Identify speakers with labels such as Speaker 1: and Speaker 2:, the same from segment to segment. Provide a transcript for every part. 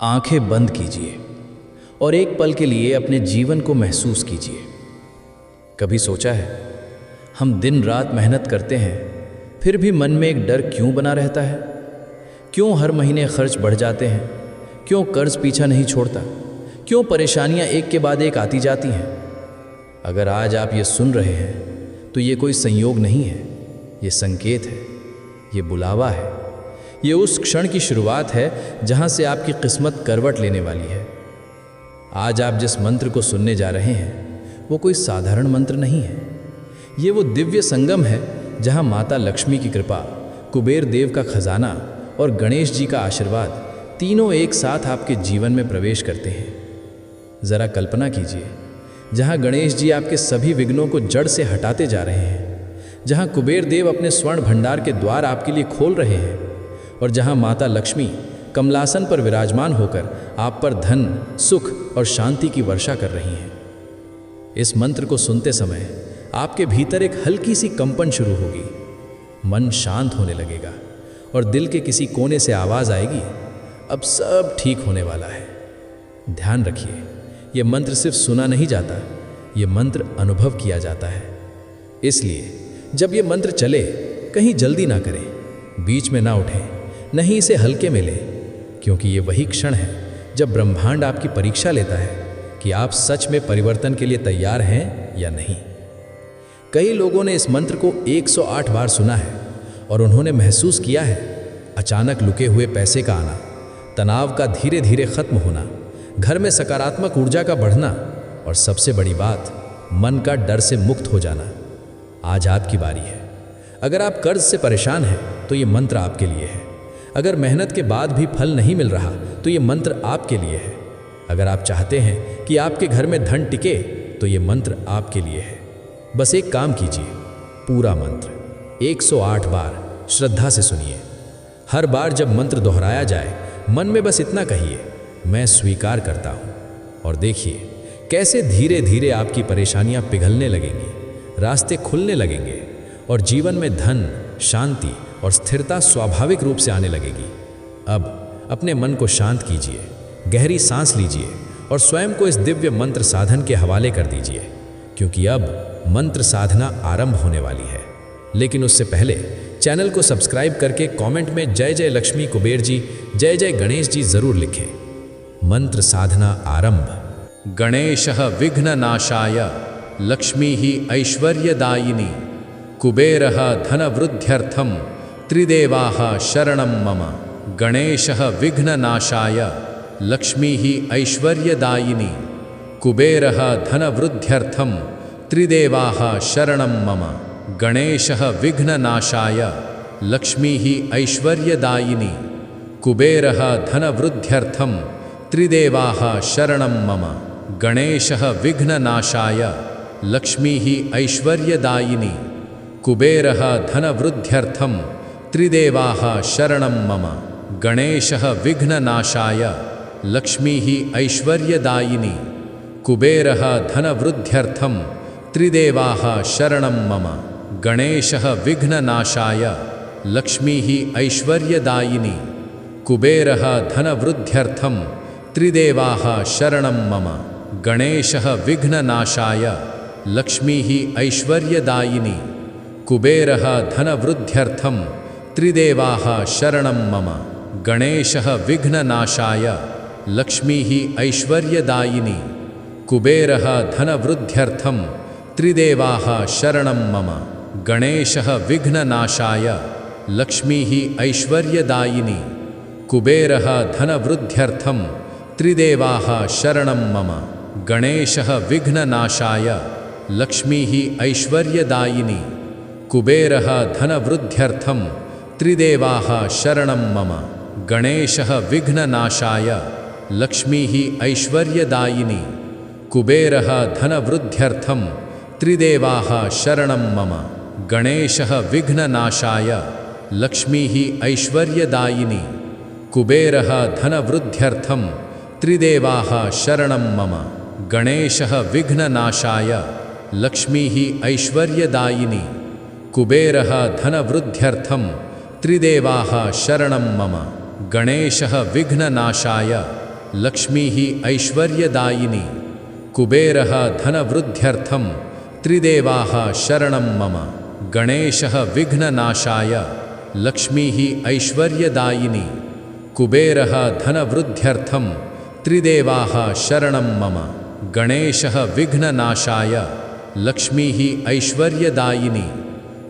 Speaker 1: आंखें बंद कीजिए और एक पल के लिए अपने जीवन को महसूस कीजिए। कभी सोचा है, हम दिन रात मेहनत करते हैं, फिर भी मन में एक डर क्यों बना रहता है? क्यों हर महीने खर्च बढ़ जाते हैं? क्यों कर्ज पीछा नहीं छोड़ता? क्यों परेशानियां एक के बाद एक आती जाती हैं? अगर आज आप ये सुन रहे हैं तो ये कोई संयोग नहीं है, ये संकेत है, ये बुलावा है। ये उस क्षण की शुरुआत है जहां से आपकी किस्मत करवट लेने वाली है। आज आप जिस मंत्र को सुनने जा रहे हैं वो कोई साधारण मंत्र नहीं है। ये वो दिव्य संगम है जहां माता लक्ष्मी की कृपा, कुबेर देव का खजाना और गणेश जी का आशीर्वाद तीनों एक साथ आपके जीवन में प्रवेश करते हैं। ज़रा कल्पना कीजिए, जहां गणेश जी आपके सभी विघ्नों को जड़ से हटाते जा रहे हैं, जहां कुबेर देव अपने स्वर्ण भंडार के द्वार आपके लिए खोल रहे हैं और जहां माता लक्ष्मी कमलासन पर विराजमान होकर आप पर धन, सुख और शांति की वर्षा कर रही हैं। इस मंत्र को सुनते समय आपके भीतर एक हल्की सी कंपन शुरू होगी, मन शांत होने लगेगा और दिल के किसी कोने से आवाज़ आएगी, अब सब ठीक होने वाला है। ध्यान रखिए, ये मंत्र सिर्फ सुना नहीं जाता, ये मंत्र अनुभव किया जाता है। इसलिए जब ये मंत्र चले, कहीं जल्दी ना करें, बीच में ना उठें, नहीं इसे हल्के में लें, क्योंकि ये वही क्षण है जब ब्रह्मांड आपकी परीक्षा लेता है कि आप सच में परिवर्तन के लिए तैयार हैं या नहीं। कई लोगों ने इस मंत्र को 108 बार सुना है और उन्होंने महसूस किया है अचानक लुके हुए पैसे का आना, तनाव का धीरे धीरे खत्म होना, घर में सकारात्मक ऊर्जा का बढ़ना और सबसे बड़ी बात, मन का डर से मुक्त हो जाना। आज आपकी बारी है। अगर आप कर्ज से परेशान हैं तो ये मंत्र आपके लिए है। अगर मेहनत के बाद भी फल नहीं मिल रहा तो ये मंत्र आपके लिए है। अगर आप चाहते हैं कि आपके घर में धन टिके तो ये मंत्र आपके लिए है। बस एक काम कीजिए, पूरा मंत्र 108 बार श्रद्धा से सुनिए। हर बार जब मंत्र दोहराया जाए, मन में बस इतना कहिए, मैं स्वीकार करता हूँ, और देखिए कैसे धीरे धीरे आपकी परेशानियाँ पिघलने लगेंगी, रास्ते खुलने लगेंगे और जीवन में धन, शांति और स्थिरता स्वाभाविक रूप से आने लगेगी। अब अपने मन को शांत कीजिए, गहरी सांस लीजिए और स्वयं को इस दिव्य मंत्र साधन के हवाले कर दीजिए, क्योंकि अब मंत्र साधना आरंभ होने वाली है। लेकिन उससे पहले चैनल को सब्सक्राइब करके कमेंट में जय जय लक्ष्मी कुबेर जी, जय जय गणेश जी जरूर लिखें। मंत्र साधना आरंभ। गणेशः विघ्ननाशाय, लक्ष्मीः ऐश्वर्यदायिनी, कुबेरः धनवृद्ध्यर्थं, त्रिदेवाः शरणं मम। गणेशः विघ्ननाशाय, लक्ष्मीः ऐश्वर्यदायिनी, कुबेरः धनवृद्ध्यर्थं, त्रिदेवाः शरणं मम। गणेशः विघ्ननाशाय, लक्ष्मीः ऐश्वर्यदायिनी, कुबेरः धनवृद्ध्यर्थं, त्रिदेवाः शरणं मम। गणेशः विघ्ननाशाय, लक्ष्मीः ऐश्वर्यदायिनी, कुबेरः धनवृद्ध्यर्थं, त्रिदेवाः शरणं मम। गणेशः विघ्ननाशाय, लक्ष्मीः ऐश्वर्यदायिनी, कुबेरः धनवृद्ध्यर्थं, त्रिदेवाः शरणं मम। गणेशः विघ्ननाशाय, लक्ष्मीः ऐश्वर्यदायिनी, कुबेरः धनवृद्ध्यर्थं, त्रिदेवाः शरणं मम। गणेशः विघ्ननाशाय, लक्ष्मीः ऐश्वर्यदायिनी, कुबेरः धनवृद्ध्यर्थं, त्रिदेवाः शरणं मम। गणेशः विघ्ननाशाय, लक्ष्मीः ऐश्वर्यदायिनी, कुबेरः धनवृद्ध्यर्थं, त्रिदेवाः शरणं मम। गणेशः विघ्ननाशाय, लक्ष्मीः ऐश्वर्यदायिनी, कुबेरः धनवृद्ध्यर्थं, त्रिदेवाः शरणं मम। गणेशः विघ्ननाशाय, लक्ष्मीः ऐश्वर्यदायिनी, कुबेरः धनवृद्ध्यर्थं, त्रिदेवाः शरणं मम। गणेशः विघ्ननाशाय, लक्ष्मीः ऐश्वर्यदायिनी, कुबेरः धनवृद्ध्यर्थं, त्रिदेवाः शरणं मम। गणेशः विघ्ननाशाय, लक्ष्मीः ऐश्वर्यदायिनी, कुबेरः धनवृद्ध्यर्थं, त्रिदेवाः शरणं मम। गणेशः विघ्ननाशाय, लक्ष्मीः ऐश्वर्यदायिनी, कुबेरः धनवृद्ध्यर्थं, त्रिदेवाः शरणं मम। गणेशः विघ्ननाशाय, लक्ष्मीः ऐश्वर्यदायिनी कुबेरः धनवृद्ध्यर्थं त्रिदेवाः शरणं मम गणेशः विघ्ननाशाय लक्ष्मीः ऐश्वर्यदायिनी कुबेरः धनवृद्ध्यर्थं त्रिदेवाः शरणं मम गणेशः विघ्ननाशाय लक्ष्मीः ऐश्वर्यदायिनी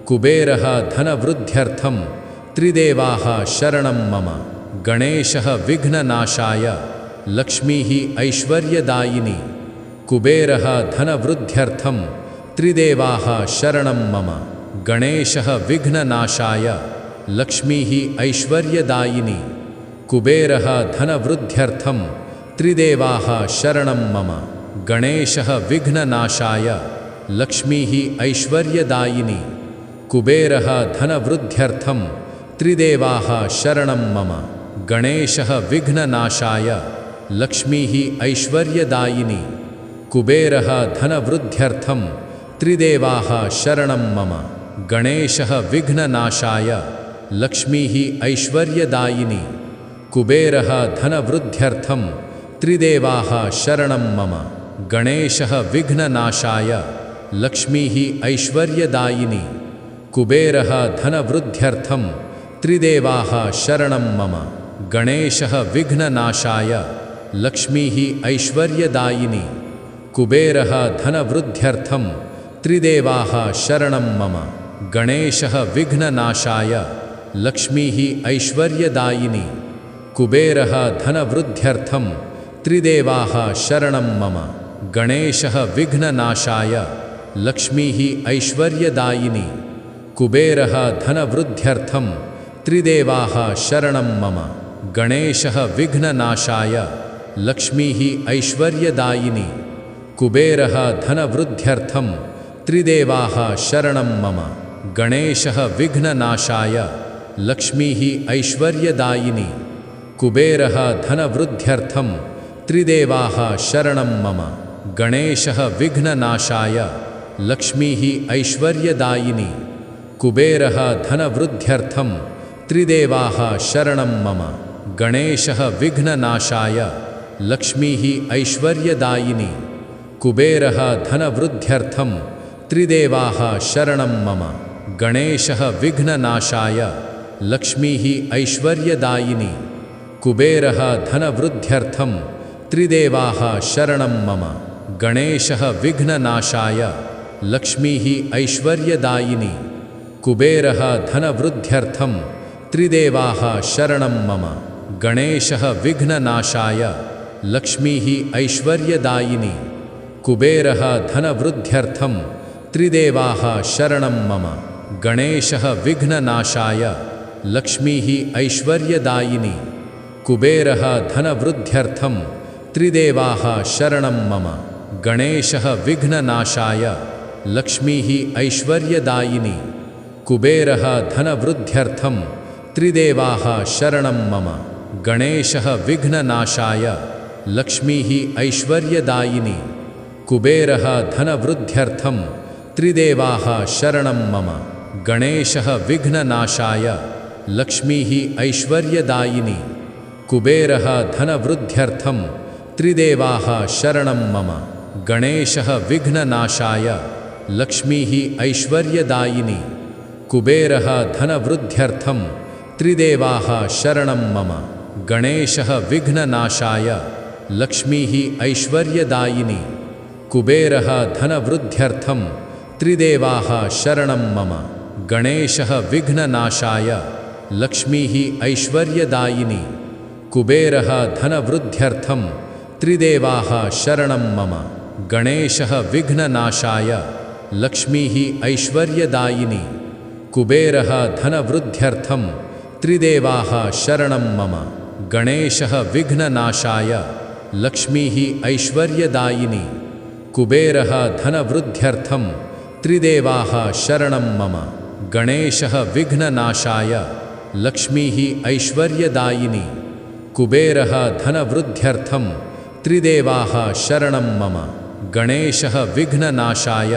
Speaker 1: कुबेरः धनवृद्ध्यर्थं त्रिदेवाः शरणं मम गणेशः विघ्ननाशाय लक्ष्मीः ऐश्वर्यदायिनी कुबेरः धनवृद्ध्यर्थं त्रिदेवाः शरणं मम गणेशः विघ्ननाशाय लक्ष्मीः ऐश्वर्यदायिनी कुबेरः धनवृद्ध्यर्थं त्रिदेवाः शरणं मम गणेशः विघ्ननाशाय लक्ष्मीः ऐश्वर्यदायिनी कुबेरः धनवृद्ध्यर्थं त्रिदेवाः शरणं मम गणेशः विघ्ननाशाय लक्ष्मीः ऐश्वर्यदायिनी कुबेरः धनवृद्ध्यर्थं त्रिदेवाः शरणं मम गणेशः विघ्ननाशाय लक्ष्मीः ऐश्वर्यदायिनी कुबेरः धनवृद्ध्यर्थं त्रिदेवाः शरणं मम गणेशः विघ्ननाशाय लक्ष्मीः ऐश्वर्यदायिनी कुबेरः धनवृद्ध्यर्थं त्रिदेवाः शरणं मम गणेशः विघ्ननाशाय लक्ष्मीः ऐश्वर्यदायिनी कुबेरः धनवृद्ध्यर्थं त्रिदेवाः शरणं मम गणेशः विघ्ननाशाय लक्ष्मीः ऐश्वर्यदायिनी कुबेरः धनवृद्ध्यर्थं त्रिदेवाः शरणं मम गणेशः विघ्ननाशाय लक्ष्मीः ऐश्वर्यदायिनी कुबेरः धनवृद्ध्यर्थं त्रिदेवाः शरणं मम गणेशः विघ्ननाशाय लक्ष्मीः ऐश्वर्यदायिनी कुबेरः धनवृद्ध्यर्थं त्रिदेवाः शरणं मम गणेशः विघ्ननाशाय लक्ष्मीः ऐश्वर्यदायिनी कुबेरः धनवृद्ध्यर्थं त्रिदेवाः शरणं मम गणेशः विघ्ननाशाय लक्ष्मीः ऐश्वर्यदायिनी कुबेरः धनवृद्ध्यर्थं त्रिदेवाः शरणं मम गणेशः विघ्ननाशाय लक्ष्मीः ऐश्वर्यदायिनी कुबेरः धनवृद्ध्यर्थं त्रिदेवाः शरणं मम गणेशः विघ्ननाशाय लक्ष्मीः ऐश्वर्यदायिनी कुबेरः धनवृद्ध्यर्थं त्रिदेवाः शरणं मम गणेशः विघ्ननाशाय लक्ष्मीः ऐश्वर्यदायिनी कुबेरः धनवृद्ध्यर्थं त्रिदेवाः शरणं मम गणेशः विघ्ननाशाय लक्ष्मीः ऐश्वर्यदायिनी कुबेरः धनवृद्ध्यर्थं त्रिदेवाः शरणं मम गणेशः विघ्ननाशाय लक्ष्मीः ऐश्वर्यदायिनी कुबेरः धनवृद्ध्यर्थं त्रिदेवाः शरणं मम गणेशः विघ्ननाशाय लक्ष्मीः ऐश्वर्यदायिनी कुबेरः धनवृद्ध्यर्थं त्रिदेवाः शरणं मम गणेशः विघ्ननाशाय लक्ष्मीः ऐश्वर्यदायिनी कुबेरः धनवृद्ध्यर्थं त्रिदेवाः शरणं मम गणेशः विघ्ननाशाय लक्ष्मीः ऐश्वर्यदायिनी कुबेरः धनवृद्ध्यर्थं त्रिदेवाः शरणं मम गणेशः विघ्ननाशाय लक्ष्मीः ऐश्वर्यदायिनी कुबेरः धनवृद्ध्यर्थं त्रिदेवाः शरणं मम गणेशः विघ्ननाशाय लक्ष्मीः ऐश्वर्यदायिनी कुबेरः धनवृद्ध्यर्थं त्रिदेवाः शरणं मम गणेशः विघ्ननाशाय लक्ष्मीः ऐश्वर्यदायिनी कुबेरः धनवृद्ध्यर्थं त्रिदेवाः शरणं मम गणेशः विघ्ननाशाय लक्ष्मीः ऐश्वर्यदायिनी कुबेरः धनवृद्ध्यर्थं त्रिदेवाः शरणं मम गणेशः विघ्ननाशाय लक्ष्मीः ऐश्वर्यदायिनी कुबेरः धनवृद्ध्यर्थं त्रिदेवाः शरणं मम गणेशः विघ्ननाशाय लक्ष्मीः ऐश्वर्यदायिनी कुबेरः धनवृद्ध्यर्थं त्रिदेवाः शरणं मम गणेशः विघ्ननाशाय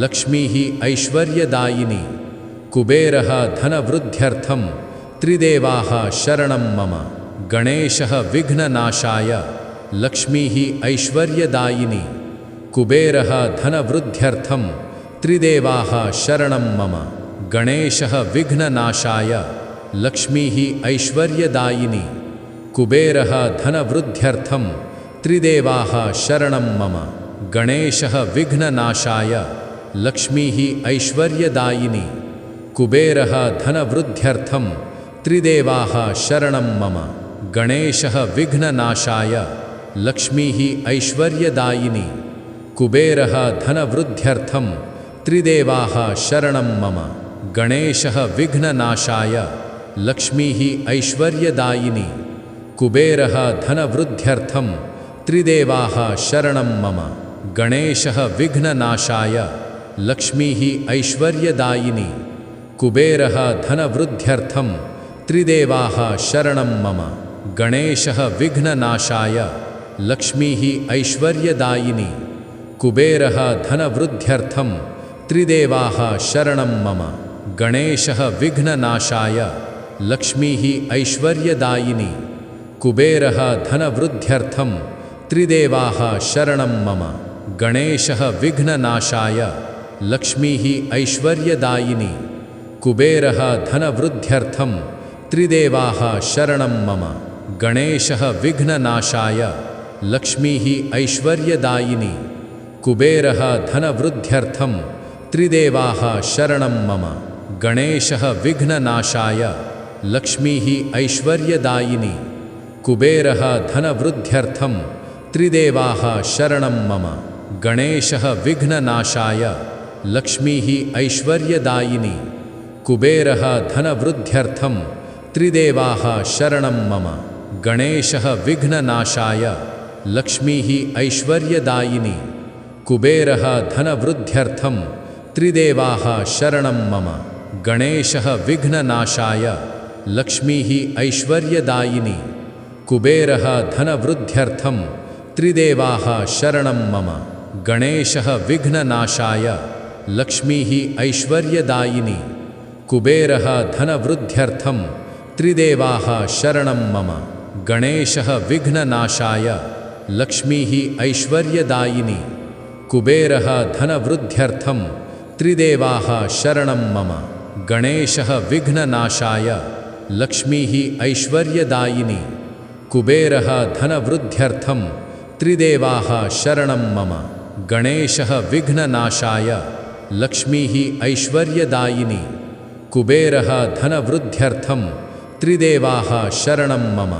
Speaker 1: लक्ष्मीः ऐश्वर्यदायिनी कुबेरः धनवृद्ध्यर्थं त्रिदेवाः शरणं मम गणेशः विघ्ननाशाय लक्ष्मीः ऐश्वर्यदायिनी कुबेरः धनवृद्ध्यर्थं त्रिदेवाः शरणं मम गणेशः विघ्ननाशाय लक्ष्मीः ऐश्वर्यदायिनी कुबेरः धनवृद्ध्यर्थं त्रिदेवाः शरणं मम गणेशः विघ्ननाशाय लक्ष्मीः ऐश्वर्यदायिनी कुबेरः धनवृद्ध्यर्थं त्रिदेवाः शरणं मम गणेशः विघ्ननाशाय लक्ष्मीः ऐश्वर्यदायिनी कुबेरः धनवृद्ध्यर्थं त्रिदेवाः शरणं मम गणेशः विघ्ननाशाय लक्ष्मीः ऐश्वर्यदायिनी कुबेरः धनवृद्ध्यर्थं त्रिदेवाः शरणं मम गणेशः विघ्ननाशाय लक्ष्मीः ऐश्वर्यदायिनी कुबेरः धनवृद्ध्यर्थं त्रिदेवाः शरणं मम गणेशः विघ्ननाशाय लक्ष्मीः ऐश्वर्यदायिनी कुबेरः धनवृद्ध्यर्थं त्रिदेवाः शरणं मम गणेशः विघ्ननाशाय लक्ष्मीः ऐश्वर्यदायिनी कुबेरः धनवृद्ध्यर्थं त्रिदेवाः शरणं मम गणेशः विघ्ननाशाय लक्ष्मीः ऐश्वर्यदायिनी कुबेरः धनवृद्ध्यर्थं त्रिदेवाः शरणं मम गणेशः विघ्ननाशाय लक्ष्मीः ऐश्वर्यदायिनी कुबेरः धनवृद्ध्यर्थं त्रिदेवाः शरणं मम गणेशः विघ्ननाशाय लक्ष्मीः ऐश्वर्यदायिनी कुबेरः धनवृद्ध्यर्थं त्रिदेवाः शरणं मम गणेशः विघ्ननाशाय लक्ष्मीः ऐश्वर्यदायिनी कुबेरः धनवृद्ध्यर्थं त्रिदेवाः शरणं मम गणेशः विघ्ननाशाय लक्ष्मीः ऐश्वर्यदायिनी कुबेरः धनवृद्ध्यर्थं त्रिदेवाः शरणं मम गणेशः विघ्ननाशाय लक्ष्मीः ऐश्वर्यदायिनी कुबेरः धनवृद्ध्यर्थं त्रिदेवाः शरणं मम गणेशः विघ्ननाशाय लक्ष्मीः ऐश्वर्यदायिनी कुबेरः धनवृद्ध्यर्थं त्रिदेवाः शरणं मम गणेशः विघ्ननाशाय लक्ष्मीः ऐश्वर्यदायिनी कुबेरः धनवृद्ध्यर्थं त्रिदेवाः शरणं मम गणेशः विघ्ननाशाय लक्ष्मीः ऐश्वर्यदायिनी कुबेरः धनवृद्ध्यर्थं त्रिदेवाः शरणं मम गणेशः विघ्ननाशाय लक्ष्मीः ऐश्वर्यदायिनी कुबेरः धनवृद्ध्यर्थं त्रिदेवाः शरणं मम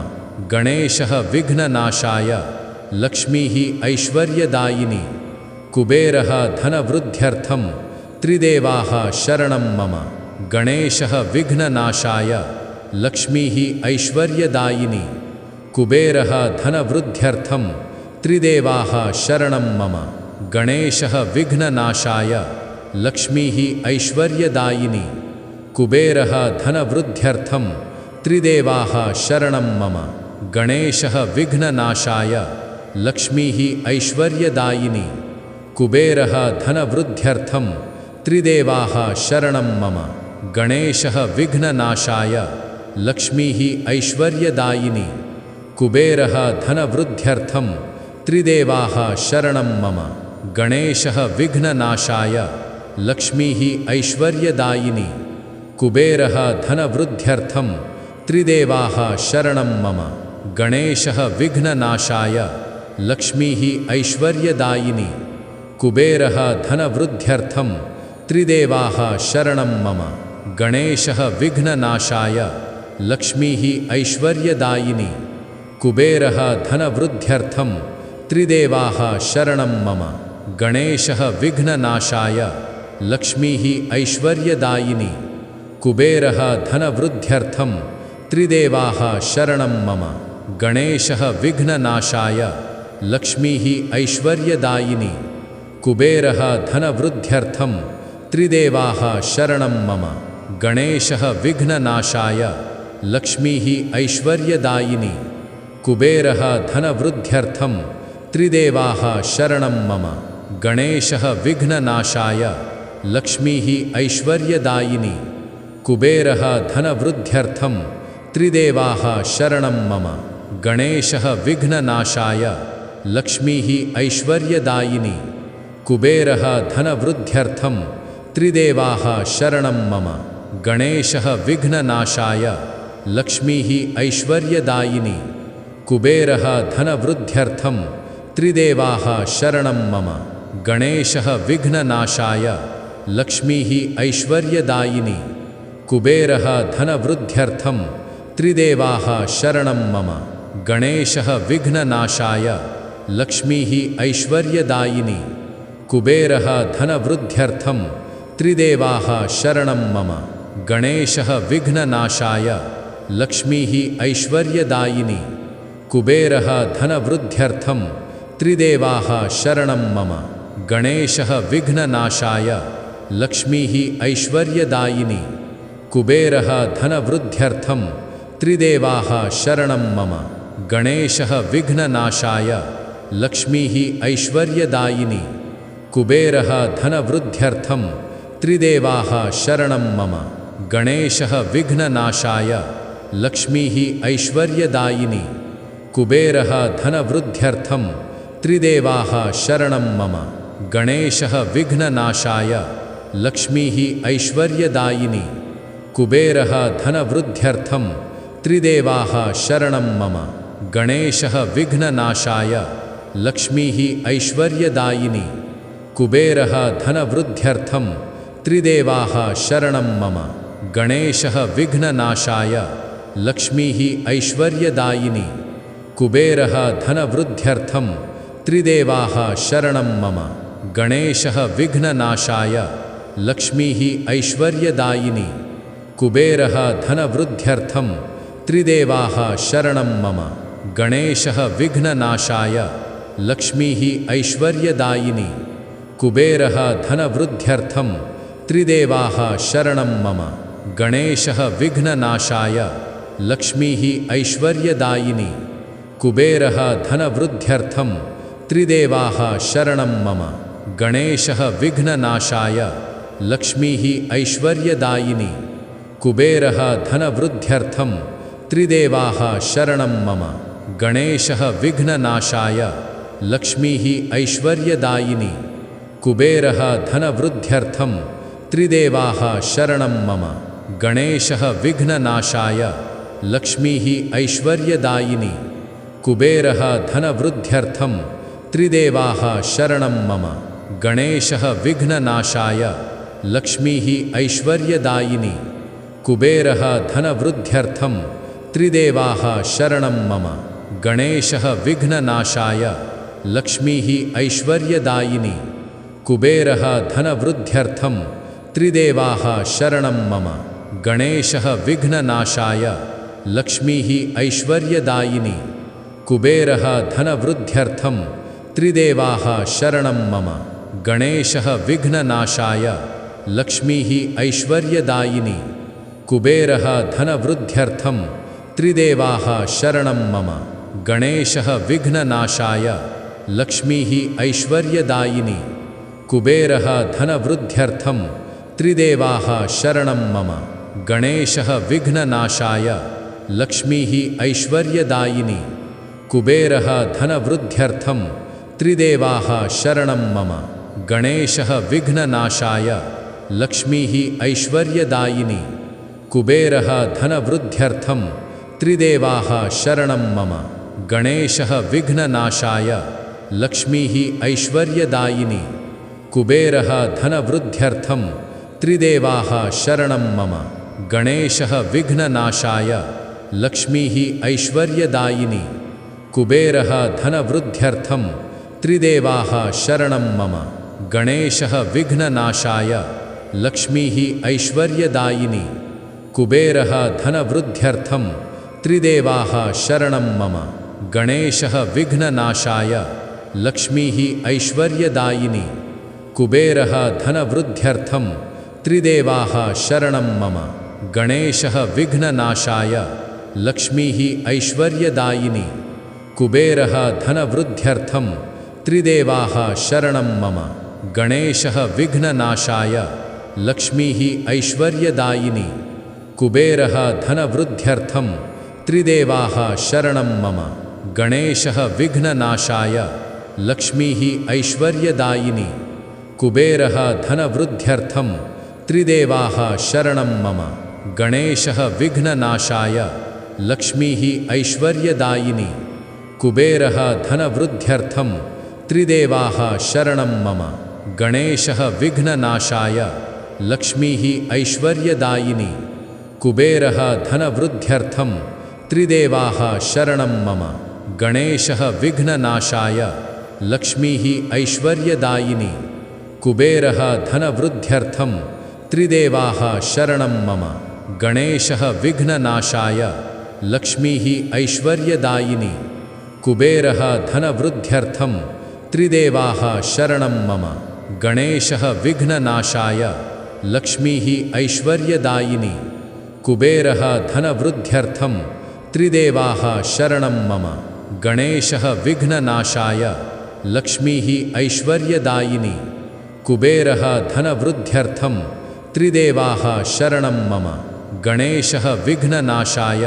Speaker 1: गणेशः विघ्ननाशाय लक्ष्मीः ऐश्वर्यदायिनी कुबेरः धनवृद्ध्यर्थं त्रिदेवाः शरणं मम गणेशः विघ्ननाशाय लक्ष्मीः ऐश्वर्यदायिनी कुबेरः धनवृद्ध्यर्थं त्रिदेवाः शरणं मम गणेशः विघ्ननाशाय लक्ष्मीः ऐश्वर्यदायिनी कुबेरः धनवृद्ध्यर्थं त्रिदेवाः शरणं मम गणेशः विघ्ननाशाय लक्ष्मीः ऐश्वर्यदायिनी कुबेरः धनवृद्ध्यर्थं त्रिदेवाः शरणं मम गणेशः विघ्ननाशाय लक्ष्मीः ऐश्वर्यदायिनी कुबेरः धनवृद्ध्यर्थं त्रिदेवाः शरणं मम गणेशः विघ्ननाशाय लक्ष्मीः ऐश्वर्यदायिनी कुबेरः धनवृद्ध्यर्थं त्रिदेवाः शरणं मम गणेशः विघ्ननाशाय लक्ष्मीः ऐश्वर्यदायिनी कुबेरः धनवृद्ध्यर्थं त्रिदेवाः शरणं मम गणेशः विघ्ननाशाय लक्ष्मीः ऐश्वर्यदायिनी कुबेरः धनवृद्ध्यर्थं त्रिदेवाः शरणं मम गणेशः विघ्ननाशाय लक्ष्मीः ऐश्वर्यदायिनी कुबेरः धनवृद्ध्यर्थं त्रिदेवाः शरणं मम गणेशः विघ्ननाशाय लक्ष्मीः ऐश्वर्यदायिनी कुबेरः धनवृद्ध्यर्थं त्रिदेवाः शरणं मम गणेशः विघ्ननाशाय लक्ष्मीः ऐश्वर्यदायिनी कुबेरः धनवृद्ध्यर्थं त्रिदेवाः शरणं मम गणेशः विघ्ननाशाय लक्ष्मीः ऐश्वर्यदायिनी कुबेरः धनवृद्ध्यर्थं त्रिदेवाः शरणं मम। गणेशः विघ्ननाशाय लक्ष्मीः ऐश्वर्यदायिनी कुबेरः धनवृद्ध्यर्थं त्रिदेवाः शरणं मम। गणेशः विघ्ननाशाय लक्ष्मीः ऐश्वर्यदायिनी कुबेरः धनवृद्ध्यर्थं त्रिदेवाः शरणं मम। गणेशः विघ्ननाशाय लक्ष्मीः ऐश्वर्यदायिनी कुबेरः धनवृद्ध्यर्थं त्रिदेवाः शरणं मम। गणेशः विघ्ननाशाय लक्ष्मीः ऐश्वर्यदायिनी कुबेरः धनवृद्ध्यर्थं त्रिदेवाः शरणं मम। गणेशः विघ्ननाशाय लक्ष्मीः ऐश्वर्यदायिनी कुबेरः धनवृद्ध्यर्थं त्रिदेवाः शरणं मम। गणेशः विघ्ननाशाय लक्ष्मीः ऐश्वर्यदायिनी कुबेरः धनवृद्ध्यर्थं त्रिदेवाः शरणं मम। गणेशः विघ्ननाशाय लक्ष्मीः ऐश्वर्यदायिनी कुबेरः धनवृद्ध्यर्थं त्रिदेवाः शरणं मम। गणेशः विघ्ननाशाय लक्ष्मीः ऐश्वर्यदायिनी कुबेरः धनवृद्ध्यर्थं त्रिदेवाः शरणं मम। गणेशः विघ्ननाशाय लक्ष्मीः ऐश्वर्यदायिनी कुबेरः धनवृद्ध्यर्थं त्रिदेवाः शरणं मम। गणेशः विघ्ननाशाय लक्ष्मीः ऐश्वर्यदायिनी कुबेरः धनवृद्ध्यर्थं त्रिदेवाः शरणं मम। गणेशः विघ्ननाशाय लक्ष्मीः ऐश्वर्यदायिनी कुबेरः धनवृद्ध्यर्थं त्रिदेवाः शरणं मम। गणेशः विघ्ननाशाय लक्ष्मीः ऐश्वर्यदायिनी कुबेरः धनवृद्ध्यर्थं त्रिदेवाः शरणं मम। गणेशः विघ्ननाशाय लक्ष्मीः ऐश्वर्यदायिनी कुबेरः धनवृद्ध्यर्थं त्रिदेवाः शरणं मम। गणेशः विघ्ननाशाय लक्ष्मीः ऐश्वर्यदायिनी कुबेरः धनवृद्ध्यर्थं त्रिदेवाः शरणं मम। गणेशः विघ्ननाशाय लक्ष्मीः ऐश्वर्यदायिनी कुबेरः धनवृद्ध्यर्थं त्रिदेवाः शरणं मम। गणेशः विघ्ननाशाय लक्ष्मीः ऐश्वर्यदायिनी कुबेरः धनवृद्ध्यर्थं त्रिदेवाः शरणं मम। गणेशः विघ्ननाशाय लक्ष्मीः ऐश्वर्यदायिनी कुबेरः धनवृद्ध्यर्थं त्रिदेवाः शरणं मम। गणेशः विघ्ननाशाय लक्ष्मीः ऐश्वर्यदायिनी कुबेरः धनवृद्ध्यर्थं त्रिदेवाः शरणं मम। गणेशः विघ्ननाशाय लक्ष्मीः ऐश्वर्यदायिनी कुबेरः धनवृद्ध्यर्थं त्रिदेवाः शरणं मम। गणेशः विघ्ननाशाय लक्ष्मीः ऐश्वर्यदायिनी कुबेरः धनवृद्ध्यर्थं त्रिदेवाः शरणं मम। गणेशः विघ्ननाशाय लक्ष्मीः ऐश्वर्यदायिनी कुबेरः धनवृद्ध्यर्थं त्रिदेवाः शरणं मम। गणेशः विघ्ननाशाय लक्ष्मीः ऐश्वर्यदायिनी कुबेरः धनवृद्ध्यर्थं त्रिदेवाः शरणं मम। गणेशः विघ्ननाशाय लक्ष्मीः ऐश्वर्यदायिनी कुबेरः धनवृद्ध्यर्थं त्रिदेवाः शरणं मम। गणेशः विघ्ननाशाय लक्ष्मीः ऐश्वर्यदायिनी कुबेरः धनवृद्ध्यर्थं त्रिदेवाः शरणं मम। गणेशः विघ्ननाशाय लक्ष्मीः ऐश्वर्यदायिनी कुबेरः धनवृद्ध्यर्थं त्रिदेवाः शरणं मम। गणेशः विघ्ननाशाय लक्ष्मीः ऐश्वर्यदायिनी कुबेरः धनवृद्ध्यर्थं त्रिदेवाः शरणं मम। गणेशः विघ्ननाशाय लक्ष्मीः ऐश्वर्यदायिनी कुबेरः धनवृद्ध्यर्थं त्रिदेवाः शरणं मम। गणेशः विघ्ननाशाय लक्ष्मीः ऐश्वर्यदायिनी कुबेरः धनवृद्ध्यर्थं त्रिदेवाः शरणं मम। गणेशः विघ्ननाशाय लक्ष्मीः ऐश्वर्यदायिनी कुबेरः धनवृद्ध्यर्थं त्रिदेवाः शरणं मम। गणेशः विघ्ननाशाय लक्ष्मीः ऐश्वर्यदायिनी कुबेरः धनवृद्ध्यर्थं त्रिदेवाः शरणं मम। गणेशः विघ्ननाशाय लक्ष्मीः ऐश्वर्यदायिनी कुबेरः धनवृद्ध्यर्थं त्रिदेवाः शरणं मम। गणेशः विघ्ननाशाय लक्ष्मीः ऐश्वर्यदायिनी कुबेरः धनवृद्ध्यर्थं त्रिदेवाः शरणं मम। गणेशः विघ्ननाशाय लक्ष्मीः ऐश्वर्यदायिनी कुबेरः धनवृद्ध्यर्थं त्रिदेवाः शरणं मम। गणेशः विघ्ननाशाय लक्ष्मीः ऐश्वर्यदायिनी कुबेरः धनवृद्ध्यर्थं त्रिदेवाः शरणं मम। गणेशः विघ्ननाशाय लक्ष्मीः ऐश्वर्यदायिनी कुबेरः धनवृद्ध्यर्थं त्रिदेवाः शरणं मम। गणेशः विघ्ननाशाय लक्ष्मीः ऐश्वर्यदायिनी कुबेरः धनवृद्ध्यर्थं त्रिदेवाः शरणं मम। गणेशः विघ्ननाशाय लक्ष्मीः ऐश्वर्यदायिनी कुबेरः धनवृद्ध्यर्थं त्रिदेवाः शरणं मम। गणेशः विघ्ननाशाय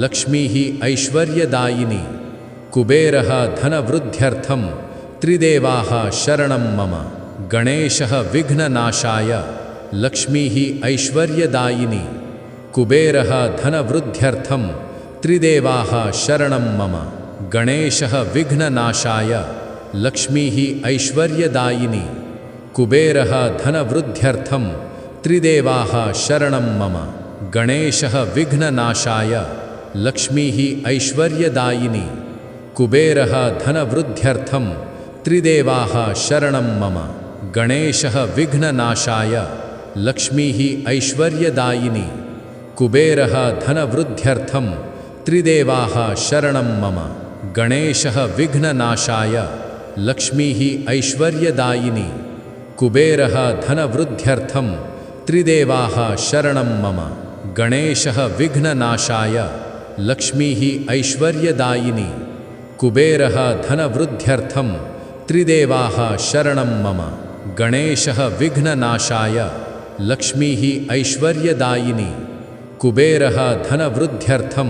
Speaker 1: लक्ष्मीः ऐश्वर्यदायिनी कुबेरः धनवृद्ध्यर्थं त्रिदेवाः शरणं मम। गणेशः विघ्ननाशाय लक्ष्मीः ऐश्वर्यदायिनी कुबेरः धनवृद्ध्यर्थं त्रिदेवाः शरणं मम। गणेशः विघ्ननाशाय लक्ष्मीः ऐश्वर्यदायिनी कुबेरः धनवृद्ध्यर्थं त्रिदेवाः शरणं मम। गणेशः विघ्ननाशाय लक्ष्मीः ऐश्वर्यदायिनी कुबेरः धनवृद्ध्यर्थं त्रिदेवाः शरणं मम। गणेशः विघ्ननाशाय लक्ष्मीः ऐश्वर्यदायिनी कुबेरः धनवृद्ध्यर्थं त्रिदेवाः शरणं मम। गणेशः विघ्ननाशाय लक्ष्मीः ऐश्वर्यदायिनी कुबेरः धनवृद्ध्यर्थं त्रिदेवाः शरणं मम। गणेशः विघ्ननाशाय लक्ष्मीः ऐश्वर्यदायिनी कुबेरः धनवृद्ध्यर्थं त्रिदेवाः शरणं मम। गणेशः विघ्ननाशाय लक्ष्मीः ऐश्वर्यदायिनी कुबेरः धनवृद्ध्यर्थं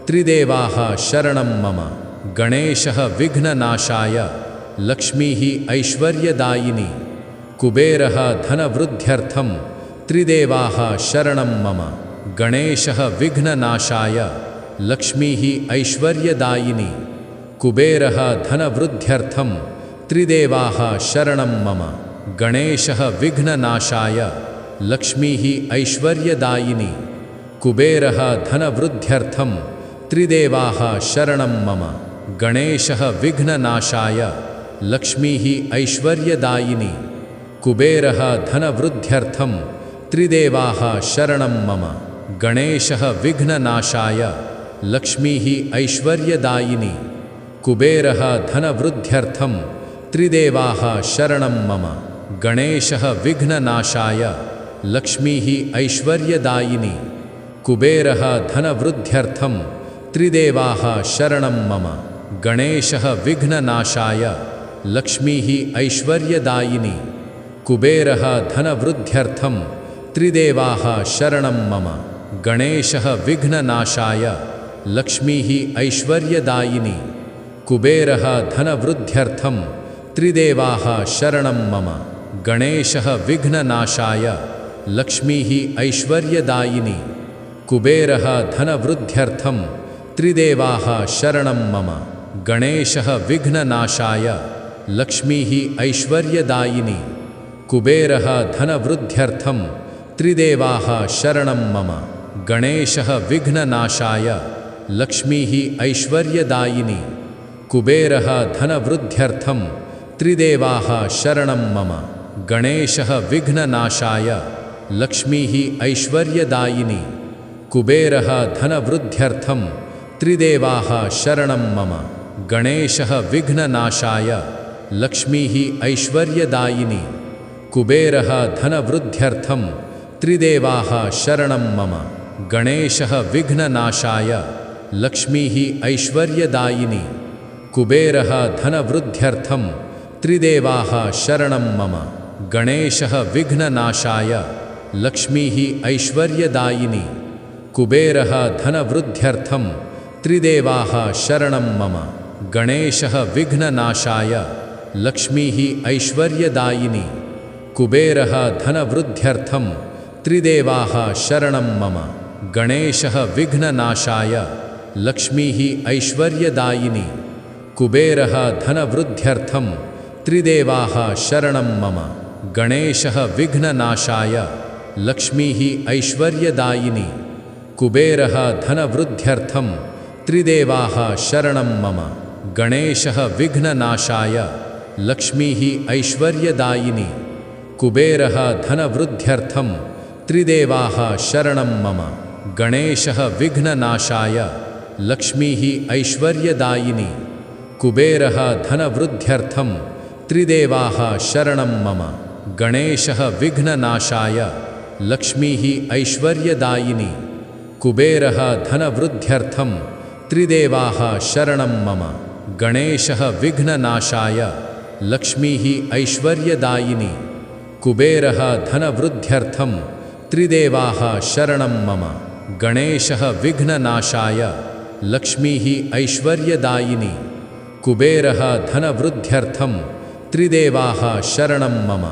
Speaker 1: त्रिदेवाः शरणं मम। गणेशः विघ्ननाशाय लक्ष्मीः ऐश्वर्यदायिनी कुबेरः धनवृद्ध्यर्थं त्रिदेवाः शरणं मम। गणेशः विघ्ननाशाय लक्ष्मीः ऐश्वर्यदायिनी कुबेरः धनवृद्ध्यर्थं त्रिदेवाः शरणं मम। गणेशः विघ्ननाशाय लक्ष्मीः ऐश्वर्यदायिनी कुबेरः धनवृद्ध्यर्थं त्रिदेवाः शरणं मम। गणेशः विघ्ननाशाय लक्ष्मीः ऐश्वर्यदायिनी कुबेरः धनवृद्ध्यर्थं त्रिदेवाः शरणं मम। गणेशः विघ्ननाशाय लक्ष्मीः ऐश्वर्यदायिनी कुबेरः धनवृद्ध्यर्थं त्रिदेवाः शरणं मम। गणेशः विघ्ननाशाय लक्ष्मीः ऐश्वर्यदायिनी कुबेरः धनवृद्ध्यर्थं त्रिदेवाः शरणं मम। गणेशः विघ्ननाशाय लक्ष्मीः ऐश्वर्यदायिनी कुबेरः धनवृद्ध्यर्थं त्रिदेवाः शरणं मम। गणेशः विघ्ननाशाय लक्ष्मीः ऐश्वर्यदायिनी कुबेरः धनवृद्ध्यर्थं त्रिदेवाः शरणं मम। गणेशः विघ्ननाशाय लक्ष्मीः ऐश्वर्यदायिनी कुबेरः धनवृद्ध्यर्थं त्रिदेवाः शरणं मम। गणेशः विघ्ननाशाय लक्ष्मीः ऐश्वर्यदायिनी कुबेरः धनवृद्ध्यर्थं त्रिदेवाः शरणं मम। गणेशः विघ्ननाशाय लक्ष्मीः ऐश्वर्यदायिनी कुबेरः धनवृद्ध्यर्थं त्रिदेवाः शरणं मम। गणेशः विघ्ननाशाय लक्ष्मीः ऐश्वर्यदायिनी कुबेरः धनवृद्ध्यर्थं त्रिदेवाः शरणं मम। गणेशः विघ्ननाशाय लक्ष्मीः ऐश्वर्यदायिनी कुबेरः धनवृद्ध्यर्थं त्रिदेवाः शरणं मम। गणेशः विघ्ननाशाय लक्ष्मीः ऐश्वर्यदायिनी कुबेरः धनवृद्ध्यर्थं त्रिदेवाः शरणं मम। गणेशः विघ्ननाशाय लक्ष्मीः ऐश्वर्यदायिनी कुबेरः धनवृद्ध्यर्थं त्रिदेवाः शरणं मम। गणेशः विघ्ननाशाय लक्ष्मीः ऐश्वर्यदायिनी। कुबेरः धनवृद्ध्यर्थं त्रिदेवाः शरणं मम। गणेशः विघ्ननाशाय लक्ष्मीः ऐश्वर्यदायिनी। कुबेरः धनवृद्ध्यर्थं त्रिदेवाः शरणं मम। गणेशः विघ्ननाशाय लक्ष्मीः ऐश्वर्यदायिनी। कुबेरः धनवृद्ध्यर्थं त्रिदेवाः शरणं मम। गणेशः विघ्ननाशाय लक्ष्मीः ऐश्वर्यदायिनी। कुबेरः धनवृद्ध्यर्थं त्रिदेवाः शरणं मम। गणेशः विघ्ननाशाय लक्ष्मीः ऐश्वर्यदायिनी। कुबेरः धनवृद्ध्यर्थं त्रिदेवाः शरणं मम। गणेशः विघ्ननाशाय लक्ष्मीः ऐश्वर्यदायिनी। कुबेरः धनवृद्ध्यर्थं त्रिदेवाः शरणं मम। गणेशः विघ्ननाशाय लक्ष्मीः ऐश्वर्यदायिनी। कुबेरः धनवृद्ध्यर्थं त्रिदेवाः शरणं मम। गणेशः विघ्ननाशाय लक्ष्मीः ऐश्वर्यदायिनी। कुबेरः धनवृद्ध्यर्थं त्रिदेवाः शरणं मम।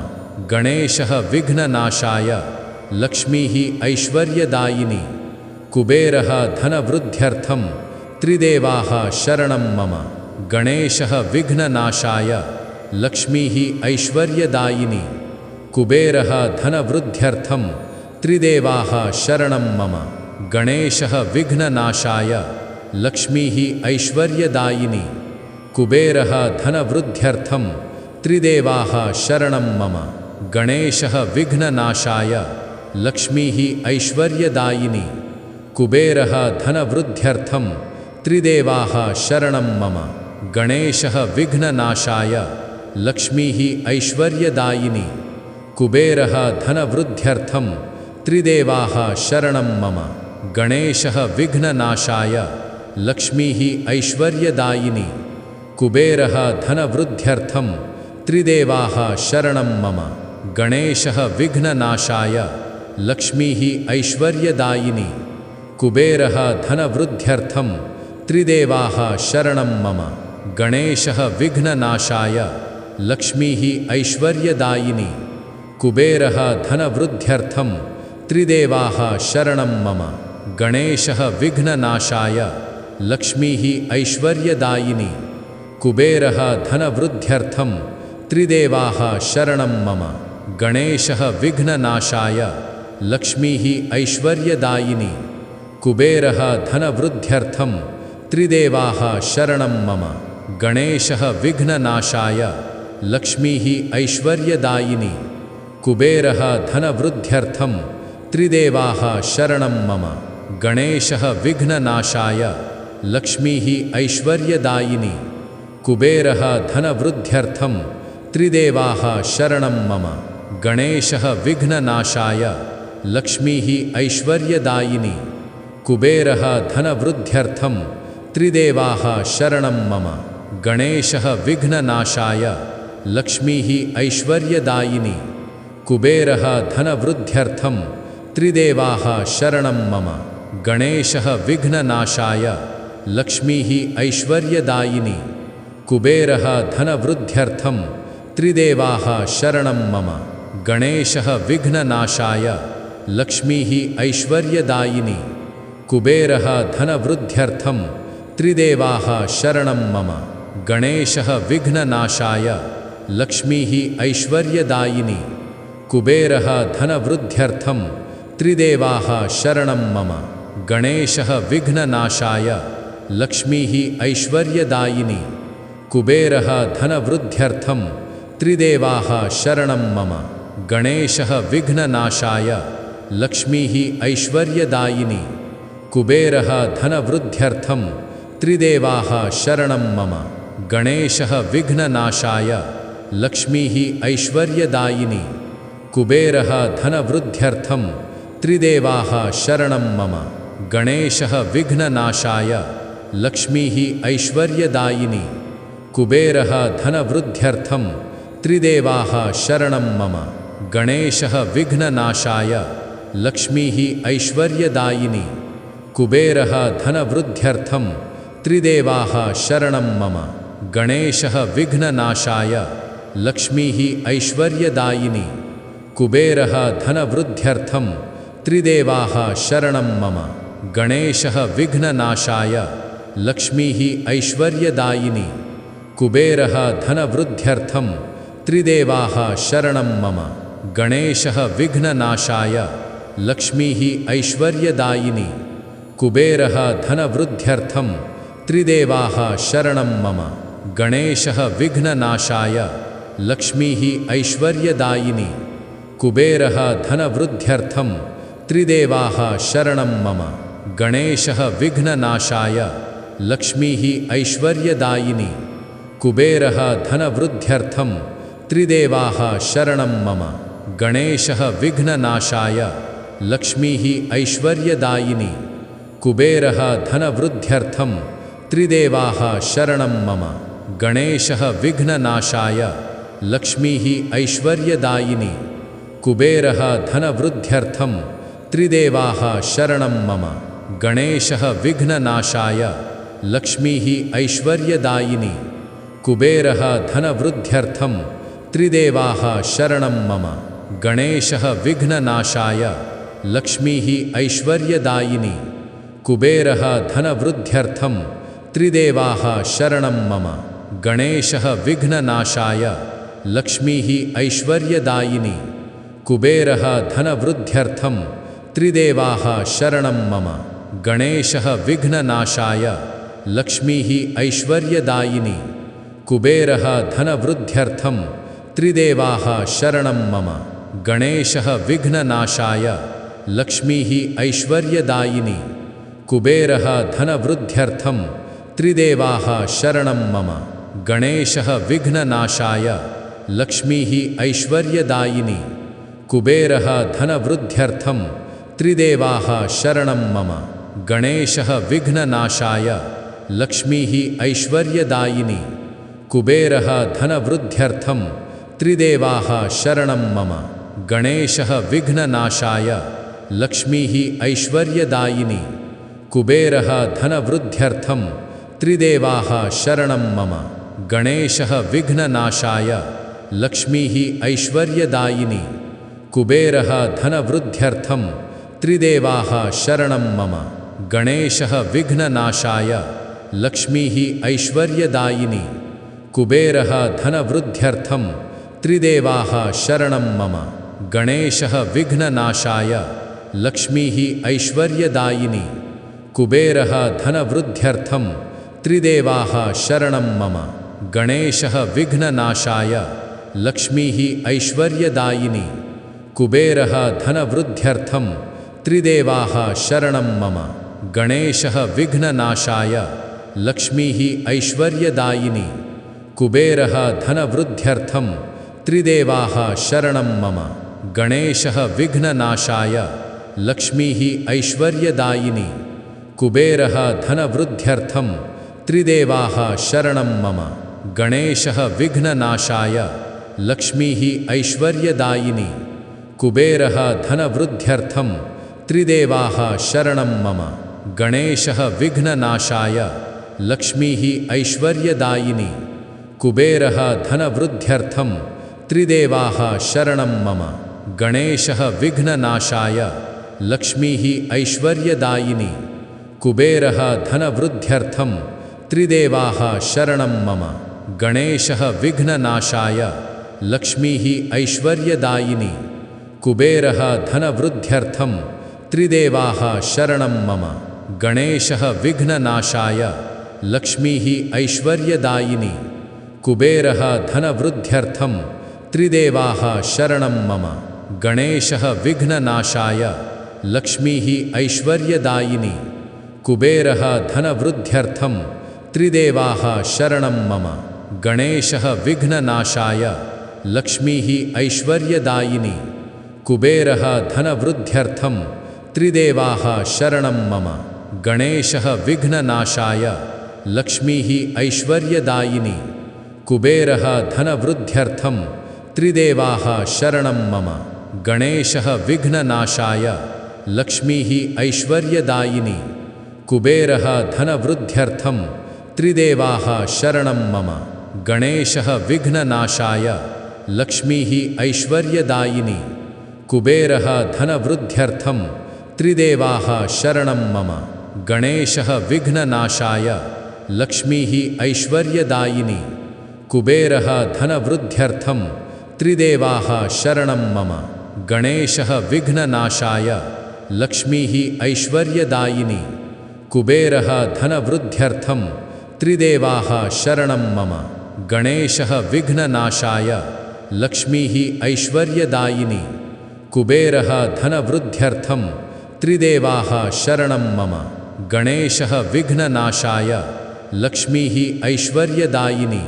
Speaker 1: गणेशः विघ्ननाशाय लक्ष्मीः ऐश्वर्यदायिनी। कुबेरः धनवृद्ध्यर्थं त्रिदेवाः शरणं मम। गणेशः विघ्ननाशाय लक्ष्मीः ऐश्वर्यदायिनी। कुबेरः धनवृद्ध्यर्थं त्रिदेवाः शरणं मम। गणेशः विघ्ननाशाय लक्ष्मीः ऐश्वर्यदायिनी। कुबेरः धनवृद्ध्यर्थं त्रिदेवाः शरणं मम। गणेशः विघ्ननाशाय लक्ष्मीः ऐश्वर्यदायिनी। कुबेरः धनवृद्ध्यर्थं त्रिदेवाः शरणं मम। गणेशः विघ्ननाशाय लक्ष्मीः ऐश्वर्यदायिनी। कुबेरः धनवृद्ध्यर्थं त्रिदेवाः शरणं मम। गणेशः विघ्ननाशाय लक्ष्मीः ऐश्वर्यदायिनी। कुबेरः धनवृद्ध्यर्थं त्रिदेवाः शरणं मम। गणेशः विघ्ननाशाय लक्ष्मीः ऐश्वर्यदायिनी। कुबेरः धनवृद्ध्यर्थं त्रिदेवाः शरणं मम। गणेशः विघ्ननाशाय लक्ष्मीः ऐश्वर्यदायिनी। कुबेरः धनवृद्ध्यर्थं त्रिदेवाः शरणं मम। गणेशः विघ्ननाशाय लक्ष्मीः ऐश्वर्यदायिनी। कुबेरः धनवृद्ध्यर्थं त्रिदेवाः शरणं मम। गणेशः विघ्ननाशाय लक्ष्मीः ऐश्वर्यदायिनी। कुबेरः धनवृद्ध्यर्थं त्रिदेवाः शरणं मम। गणेशः विघ्ननाशाय लक्ष्मीः ऐश्वर्यदायिनी। कुबेरः धनवृद्ध्यर्थं त्रिदेवाः शरणं मम। गणेशः विघ्ननाशाय लक्ष्मीः ऐश्वर्यदायिनी। कुबेरः धनवृद्ध्यर्थं त्रिदेवाः शरणं मम। गणेशः विघ्ननाशाय लक्ष्मीः ऐश्वर्यदायिनी। कुबेरः धनवृद्ध्यर्थं त्रिदेवाः शरणं मम। गणेशः विघ्ननाशाय लक्ष्मीः ऐश्वर्यदायिनी। कुबेरः धनवृद्ध्यर्थं त्रिदेवाः शरणं मम। गणेशः विघ्ननाशाय लक्ष्मीः ऐश्वर्यदायिनी। कुबेरः धनवृद्ध्यर्थं त्रिदेवाः शरणं मम। गणेशः विघ्ननाशाय लक्ष्मीः ऐश्वर्यदायिनी। कुबेरः धनवृद्ध्यर्थं त्रिदेवाः शरणं मम। गणेशः विघ्ननाशाय लक्ष्मीः ऐश्वर्यदायिनी। कुबेरः धनवृद्ध्यर्थं त्रिदेवाः शरणं मम। गणेशः विघ्ननाशाय लक्ष्मीः ऐश्वर्यदायिनी। कुबेरः धनवृद्ध्यर्थं त्रिदेवाः शरणं मम। गणेशः विघ्ननाशाय लक्ष्मीः ऐश्वर्यदायिनी। कुबेरः धनवृद्ध्यर्थं त्रिदेवाः शरणं मम। गणेशः विघ्ननाशाय लक्ष्मीः ऐश्वर्यदायिनी। कुबेरः धनवृद्ध्यर्थं त्रिदेवाः शरणं मम। गणेशः विघ्ननाशाय लक्ष्मीः ऐश्वर्यदायिनी। कुबेरः धनवृद्ध्यर्थं त्रिदेवाः शरणं मम। गणेशः विघ्ननाशाय लक्ष्मीः ऐश्वर्यदायिनी। कुबेरः धनवृद्ध्यर्थं त्रिदेवाः शरणं मम। गणेशः विघ्ननाशाय लक्ष्मीः ऐश्वर्यदायिनी। कुबेरः धनवृद्ध्यर्थं त्रिदेवाः शरणं मम। गणेशः विघ्ननाशाय लक्ष्मीः ऐश्वर्यदायिनी। कुबेरः धनवृद्ध्यर्थं त्रिदेवाः शरणं मम। गणेशः विघ्ननाशाय लक्ष्मीः ऐश्वर्यदायिनी। कुबेरः धनवृद्ध्यर्थं त्रिदेवाः शरणं मम। गणेशः विघ्ननाशाय लक्ष्मीः ऐश्वर्यदायिनी। कुबेरः धनवृद्ध्यर्थं त्रिदेवाः शरणं मम। गणेशः विघ्ननाशाय लक्ष्मीः ऐश्वर्यदायिनी। कुबेरः धनवृद्ध्यर्थं त्रिदेवाः शरणं मम। गणेशः विघ्ननाशाय लक्ष्मीः ऐश्वर्यदायिनी। कुबेरः धनवृद्ध्यर्थं त्रिदेवाः शरणं मम। गणेशः विघ्ननाशाय लक्ष्मीः ऐश्वर्यदायिनी। कुबेरः धनवृद्ध्यर्थं त्रिदेवाः शरणं मम। गणेशः विघ्ननाशाय लक्ष्मीः ऐश्वर्यदायिनी। कुबेरः धनवृद्ध्यर्थं त्रिदेवाः शरणं मम। गणेशः विघ्ननाशाय लक्ष्मीः ऐश्वर्यदायिनी। कुबेरः धनवृद्ध्यर्थं त्रिदेवाः शरणं मम। गणेशः विघ्ननाशाय लक्ष्मीः ऐश्वर्यदायिनी। कुबेरः धनवृद्ध्यर्थं त्रिदेवाः शरणं मम। गणेशः विघ्ननाशाय लक्ष्मीः ऐश्वर्यदायिनी। कुबेरः धनवृद्ध्यर्थं त्रिदेवाः शरणं मम। गणेशः विघ्ननाशाय लक्ष्मीः ऐश्वर्यदायिनी। कुबेरः धनवृद्ध्यर्थं त्रिदेवाः शरणं मम। गणेशः विघ्ननाशाय लक्ष्मीः ऐश्वर्यदायिनी। कुबेरः धनवृद्ध्यर्थं त्रिदेवाः शरणं मम। गणेशः विघ्ननाशाय लक्ष्मीः ऐश्वर्यदायिनी। कुबेरः धनवृद्ध्यर्थं त्रिदेवाः शरणं मम। गणेशः विघ्ननाशाय लक्ष्मीः ऐश्वर्यदायिनी। कुबेरः धनवृद्ध्यर्थं त्रिदेवाः शरणं मम। गणेशः विघ्ननाशाय लक्ष्मीः ऐश्वर्यदायिनी। कुबेरः धनवृद्ध्यर्थं त्रिदेवाः शरणं मम। गणेशः विघ्ननाशाय लक्ष्मीः ऐश्वर्यदायिनी। कुबेरः धनवृद्ध्यर्थं त्रिदेवाः शरणं मम। गणेशः विघ्ननाशाय लक्ष्मीः ऐश्वर्यदायिनी। कुबेरः धनवृद्ध्यर्थं त्रिदेवाः शरणं मम। गणेशः विघ्ननाशाय लक्ष्मीः ऐश्वर्यदायिनी। कुबेरः धनवृद्ध्यर्थं त्रिदेवाः शरणं मम। गणेशः विघ्ननाशाय लक्ष्मीः ऐश्वर्यदायिनी। कुबेरः धनवृद्ध्यर्थं त्रिदेवाः शरणं मम। गणेशः विघ्ननाशाय लक्ष्मीः ऐश्वर्यदायिनी। कुबेरः धनवृद्ध्यर्थं त्रिदेवाः शरणं मम। गणेशः विघ्ननाशाय लक्ष्मीः ऐश्वर्यदायिनी। कुबेरः धनवृद्ध्यर्थं त्रिदेवाः शरणं मम। गणेशः विघ्ननाशाय लक्ष्मीः ऐश्वर्यदायिनी। कुबेरः धनवृद्ध्यर्थं त्रिदेवाः शरणं मम। गणेशः विघ्ननाशाय लक्ष्मीः ऐश्वर्यदायिनी। कुबेरः धनवृद्ध्यर्थं त्रिदेवाः शरणं मम। गणेशः विघ्ननाशाय लक्ष्मीः ऐश्वर्यदायिनी। कुबेरः धनवृद्ध्यर्थं त्रिदेवाः शरणं मम। गणेशः विघ्ननाशाय लक्ष्मीः ऐश्वर्यदायिनी। कुबेरः धनवृद्ध्यर्थं त्रिदेवाः शरणं मम। गणेशः विघ्ननाशाय लक्ष्मीः ऐश्वर्यदायिनी। कुबेरः धनवृद्ध्यर्थं त्रिदेवाः शरणं मम। गणेशः विघ्ननाशाय लक्ष्मीः ऐश्वर्यदायिनी। कुबेरः धनवृद्ध्यर्थं त्रिदेवाः शरणं मम। गणेशः विघ्ननाशाय लक्ष्मीः ऐश्वर्यदायिनी। कुबेरः धनवृद्ध्यर्थं त्रिदेवाः शरणं मम। गणेशः विघ्ननाशाय लक्ष्मीः ऐश्वर्यदायिनी। कुबेरः धनवृद्ध्यर्थं त्रिदेवाः शरणं मम। गणेशः विघ्ननाशाय लक्ष्मीः ऐश्वर्यदायिनी। कुबेरः धनवृद्ध्यर्थं त्रिदेवाः शरणं मम। गणेशः विघ्ननाशाय लक्ष्मीः ऐश्वर्यदायिनी। कुबेरः धनवृद्ध्यर्थं त्रिदेवाः शरणं मम। गणेशः विघ्ननाशाय लक्ष्मीः ऐश्वर्यदायिनी। कुबेरः धनवृद्ध्यर्थं त्रिदेवाः शरणं मम। गणेशः विघ्ननाशाय लक्ष्मीः ऐश्वर्यदायिनी। कुबेरः धनवृद्ध्यर्थं त्रिदेवाः शरणं मम। गणेशः विघ्ननाशाय लक्ष्मीः ऐश्वर्यदायिनी।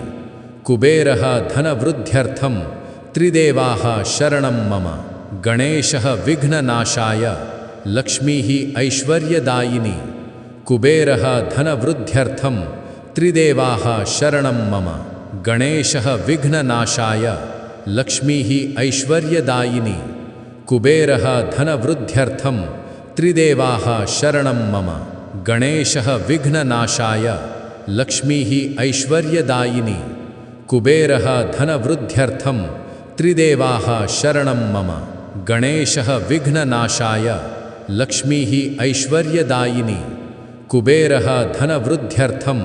Speaker 1: कुबेरः धनवृद्ध्यर्थं त्रिदेवाः शरणं मम। गणेशः विघ्ननाशाय लक्ष्मीः ऐश्वर्यदायिनी। कुबेरः धनवृद्ध्यर्थं त्रिदेवाः शरणं मम। गणेशः विघ्ननाशाय लक्ष्मीः ऐश्वर्यदायिनी। कुबेरः धनवृद्ध्यर्थं त्रिदेवाः शरणं मम। गणेशः विघ्ननाशाय लक्ष्मीः ऐश्वर्यदायिनी। कुबेरः धनवृद्ध्यर्थं त्रिदेवाः शरणं मम। गणेशः विघ्ननाशाय लक्ष्मीः ऐश्वर्यदायिनी। कुबेरः धनवृद्ध्यर्थं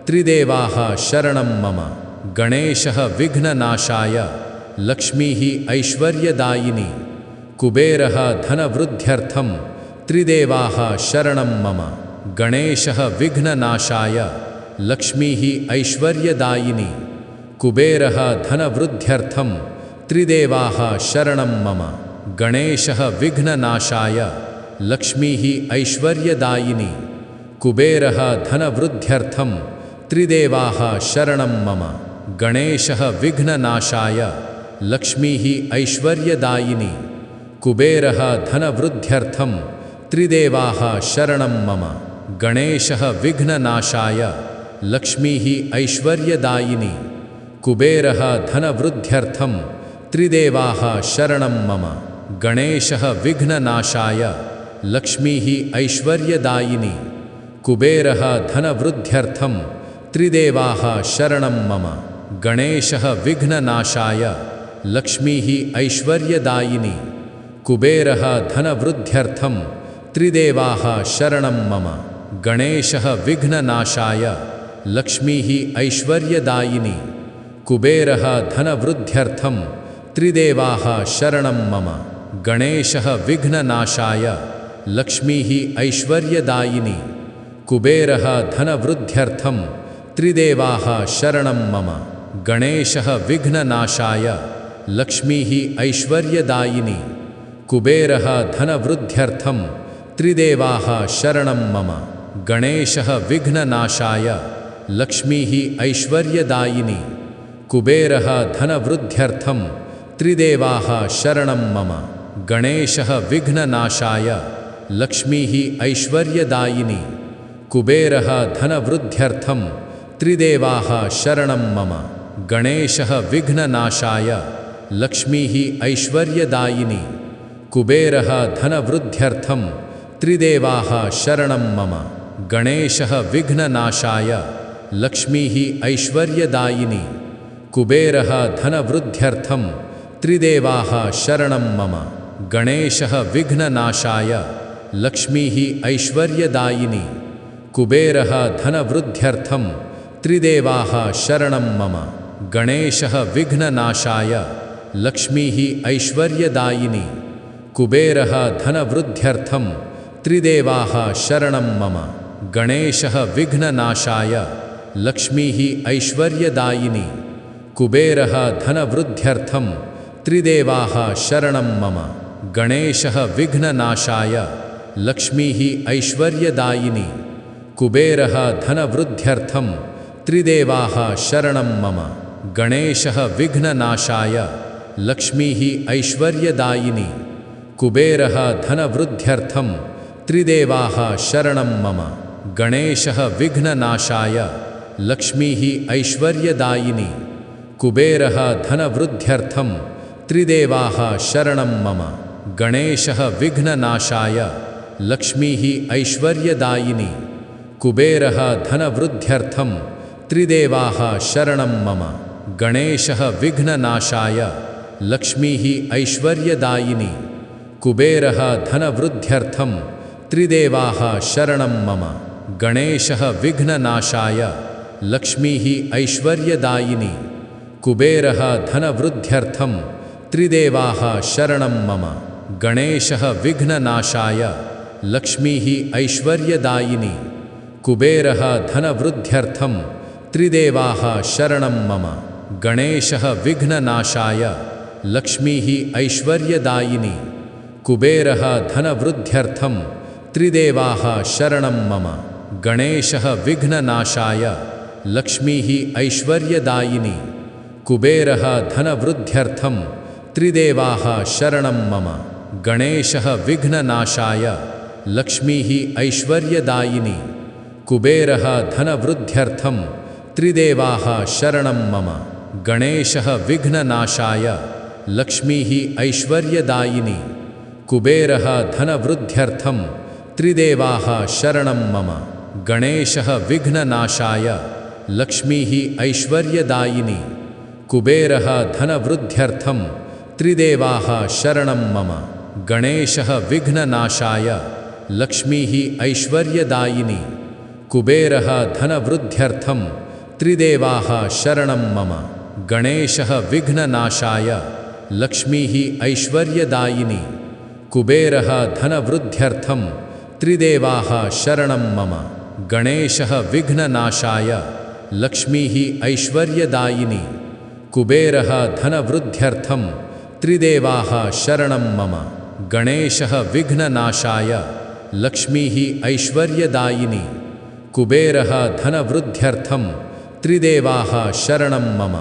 Speaker 1: त्रिदेवाः शरणं मम। गणेशः विघ्ननाशाय लक्ष्मीः ऐश्वर्यदायिनी। कुबेरः धनवृद्ध्यर्थं त्रिदेवाः शरणं मम। गणेशः विघ्ननाशाय लक्ष्मीः ऐश्वर्यदायिनी। कुबेरः धनवृद्ध्यर्थं त्रिदेवाः शरणं मम। गणेशः विघ्ननाशाय लक्ष्मीः ऐश्वर्यदायिनी। कुबेरः धनवृद्ध्यर्थं त्रिदेवाः शरणं मम। गणेशः विघ्ननाशाय लक्ष्मीः ऐश्वर्यदायिनी। कुबेरः धनवृद्ध्यर्थं त्रिदेवाः शरणं मम। गणेशः विघ्ननाशाय लक्ष्मीः ऐश्वर्यदायिनी। कुबेरः धनवृद्ध्यर्थं त्रिदेवाः शरणं मम। गणेशः विघ्ननाशाय लक्ष्मीः ऐश्वर्यदायिनी। कुबेरः धनवृद्ध्यर्थं त्रिदेवाः शरणं मम। गणेशः विघ्ननाशाय लक्ष्मीः ऐश्वर्यदायिनी। कुबेरः धनवृद्ध्यर्थं त्रिदेवाः शरणं मम। गणेशः विघ्ननाशाय लक्ष्मीः ऐश्वर्यदायिनी। कुबेरः धनवृद्ध्यर्थं त्रिदेवाः शरणं मम। गणेशः विघ्ननाशाय लक्ष्मीः ऐश्वर्यदायिनी। कुबेरः धनवृद्ध्यर्थं त्रिदेवाः शरणं मम। गणेशः विघ्ननाशाय लक्ष्मीः ऐश्वर्यदायिनी। कुबेरः धनवृद्ध्यर्थं त्रिदेवाः शरणं मम। गणेशः विघ्ननाशाय लक्ष्मीः ऐश्वर्यदायिनी। कुबेरः धनवृद्ध्यर्थं त्रिदेवाः शरणं मम। गणेशः विघ्ननाशाय लक्ष्मीः ऐश्वर्यदायिनी। कुबेरः धनवृद्ध्यर्थं त्रिदेवाः शरणं मम। गणेशः विघ्ननाशाय लक्ष्मीः ऐश्वर्यदायिनी। कुबेरः धनवृद्ध्यर्थं त्रिदेवाः शरणं मम। गणेशः विघ्ननाशाय लक्ष्मीः ऐश्वर्यदायिनी। कुबेरः धनवृद्ध्यर्थं त्रिदेवाः शरणं मम। गणेशः विघ्ननाशाय लक्ष्मीः ऐश्वर्यदायिनी। कुबेरः धनवृद्ध्यर्थं त्रिदेवाः शरणं मम। गणेशः विघ्ननाशाय लक्ष्मीः ऐश्वर्यदायिनी। कुबेरः धनवृद्ध्यर्थं त्रिदेवाः शरणं मम। गणेशः विघ्ननाशाय लक्ष्मीः ऐश्वर्यदायिनी। कुबेरः धनवृद्ध्यर्थं त्रिदेवाः शरणं मम। गणेशः विघ्ननाशाय लक्ष्मीः ऐश्वर्यदायिनी। कुबेरः धनवृद्ध्यर्थं त्रिदेवाः शरणं मम। गणेशः विघ्ननाशाय लक्ष्मीः ऐश्वर्यदायिनी। कुबेरः धनवृद्ध्यर्थं त्रिदेवाः शरणं मम। गणेशः विघ्ननाशाय लक्ष्मीः ऐश्वर्यदायिनी। कुबेरः धनवृद्ध्यर्थं त्रिदेवाः शरणं मम। गणेशः विघ्ननाशाय लक्ष्मीः ऐश्वर्यदायिनी। कुबेरः धनवृद्ध्यर्थं त्रिदेवाः शरणं मम। गणेशः विघ्ननाशाय लक्ष्मीः ऐश्वर्यदायिनी। कुबेरः धनवृद्ध्यर्थं त्रिदेवाः शरणं मम। गणेशः विघ्ननाशाय लक्ष्मीः ऐश्वर्यदायिनी। कुबेरः धनवृद्ध्यर्थं त्रिदेवाः शरणं मम। गणेशः विघ्ननाशाय लक्ष्मीः ऐश्वर्यदायिनी। कुबेरः धनवृद्ध्यर्थं त्रिदेवाः शरणं मम। गणेशः विघ्ननाशाय लक्ष्मीः ऐश्वर्यदायिनी। कुबेरः धनवृद्ध्यर्थं त्रिदेवाः शरणं मम। गणेशः विघ्ननाशाय लक्ष्मीः ऐश्वर्यदायिनी। कुबेरः धनवृद्ध्यर्थं त्रिदेवाः शरणं मम। गणेशः विघ्ननाशाय लक्ष्मीः ऐश्वर्यदायिनी। कुबेरः धनवृद्ध्यर्थं त्रिदेवाः शरणं मम। गणेशः विघ्ननाशाय लक्ष्मीः ऐश्वर्यदायिनी। कुबेरः धनवृद्ध्यर्थं त्रिदेवाः शरणं मम। गणेशः विघ्ननाशाय लक्ष्मीः ऐश्वर्यदायिनी। कुबेरः धनवृद्ध्यर्थं त्रिदेवाः शरणं मम। गणेशः विघ्ननाशाय लक्ष्मीः ऐश्वर्यदायिनी। कुबेरः धनवृद्ध्यर्थं त्रिदेवाः शरणं मम। गणेशः विघ्ननाशाय लक्ष्मीः ऐश्वर्यदायिनी। कुबेरः धनवृद्ध्यर्थं त्रिदेवाः शरणं मम। गणेशः विघ्ननाशाय लक्ष्मीः ऐश्वर्यदायिनी। कुबेरः धनवृद्ध्यर्थं त्रिदेवाः शरणं मम। गणेशः विघ्ननाशाय लक्ष्मीः ऐश्वर्यदायिनी। कुबेरः धनवृद्ध्यर्थं त्रिदेवाः शरणं मम।